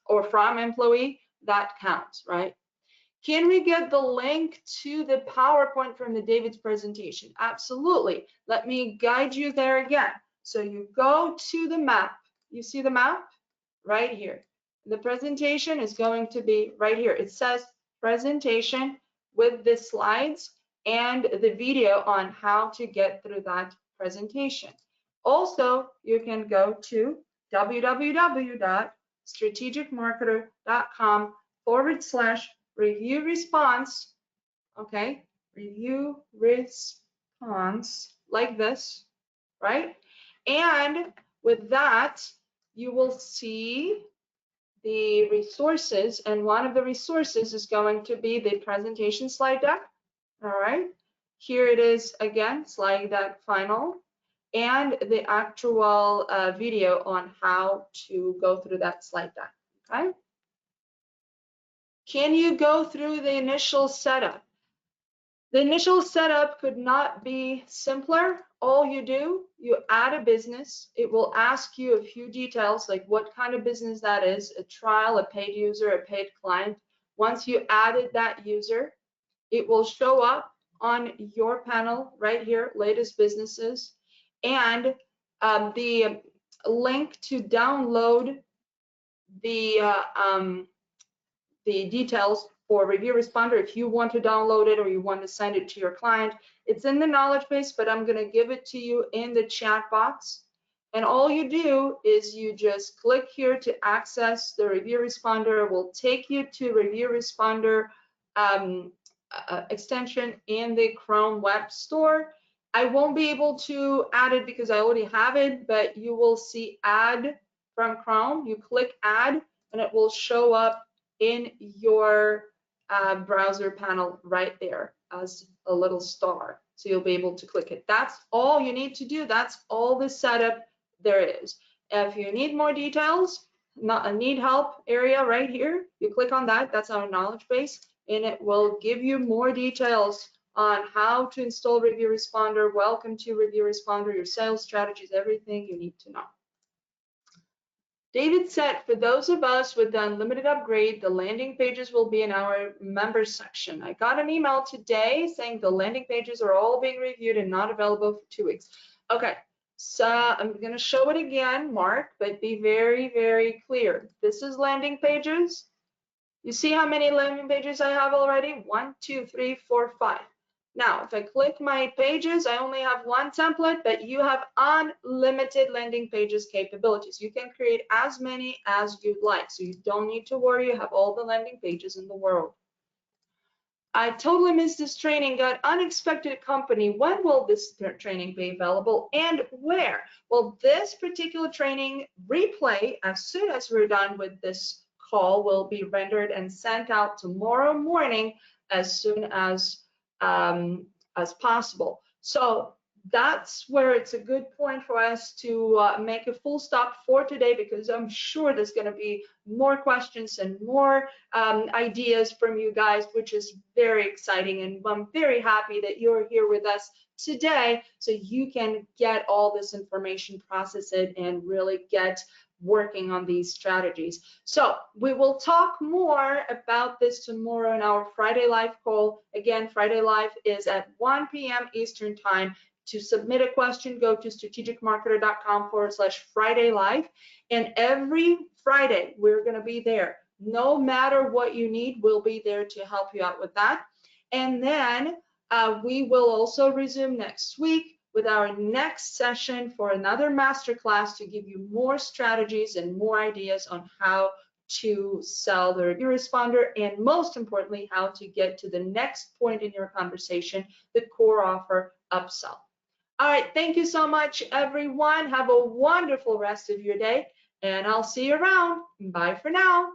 or from employee, that counts, right? Can we get the link to the PowerPoint from the David's presentation? Absolutely. Let me guide you there again. So you go to the map. You see the map right here. The presentation is going to be right here. It says presentation with the slides and the video on how to get through that presentation. Also, you can go to www.strategicmarketer.com/review response, okay, review response like this, right? And with that, you will see the resources, and one of the resources is going to be the presentation slide deck, all right? Here it is again, slide deck final, and the actual video on how to go through that slide deck, okay? Can you go through the initial setup? The initial setup could not be simpler. All you do, you add a business. It will ask you a few details, like what kind of business that is, a trial, a paid user, a paid client. Once you added that user, it will show up on your panel right here, latest businesses, and the link to download the details for Review Responder, if you want to download it or you want to send it to your client. It's in the knowledge base, but I'm going to give it to you in the chat box. And all you do is you just click here to access the review responder. It will take you to review responder extension in the Chrome Web Store. I won't be able to add it because I already have it, but you will see add from Chrome. You click add and it will show up in your browser panel right there as a little star. So you'll be able to click it. That's all you need to do. That's all the setup there is. If you need more details, not a need help area right here, you click on that. That's our knowledge base, and it will give you more details on how to install Review Responder. Welcome to Review Responder, your sales strategies, everything you need to know. David said, for those of us with the unlimited upgrade, the landing pages will be in our members section. I got an email today saying the landing pages are all being reviewed and not available for 2 weeks. Okay, so I'm going to show it again, Mark, but be very, very clear. This is landing pages. You see how many landing pages I have already? 1, 2, 3, 4, 5. Now, if I click my pages, I only have one template, but you have unlimited landing pages capabilities. You can create as many as you'd like, so you don't need to worry. You have all the landing pages in the world. I totally missed this training, got unexpected company. When will this training be available and where? Well, this particular training replay, as soon as we're done with this call, will be rendered and sent out tomorrow morning as soon as possible. So that's where it's a good point for us to make a full stop for today, because I'm sure there's going to be more questions and more ideas from you guys, which is very exciting. And I'm very happy that you're here with us today so you can get all this information, process it, and really get working on these strategies. So we will talk more about this tomorrow in our Friday Live call. Again, Friday Live is at 1 p.m. Eastern Time. To submit a question, go to strategicmarketer.com/Friday Live. And every Friday, we're going to be there. No matter what you need, we'll be there to help you out with that. And then we will also resume next week with our next session for another masterclass to give you more strategies and more ideas on how to sell the review responder, and most importantly, how to get to the next point in your conversation, the core offer upsell. All right, thank you so much, everyone. Have a wonderful rest of your day, and I'll see you around. Bye for now.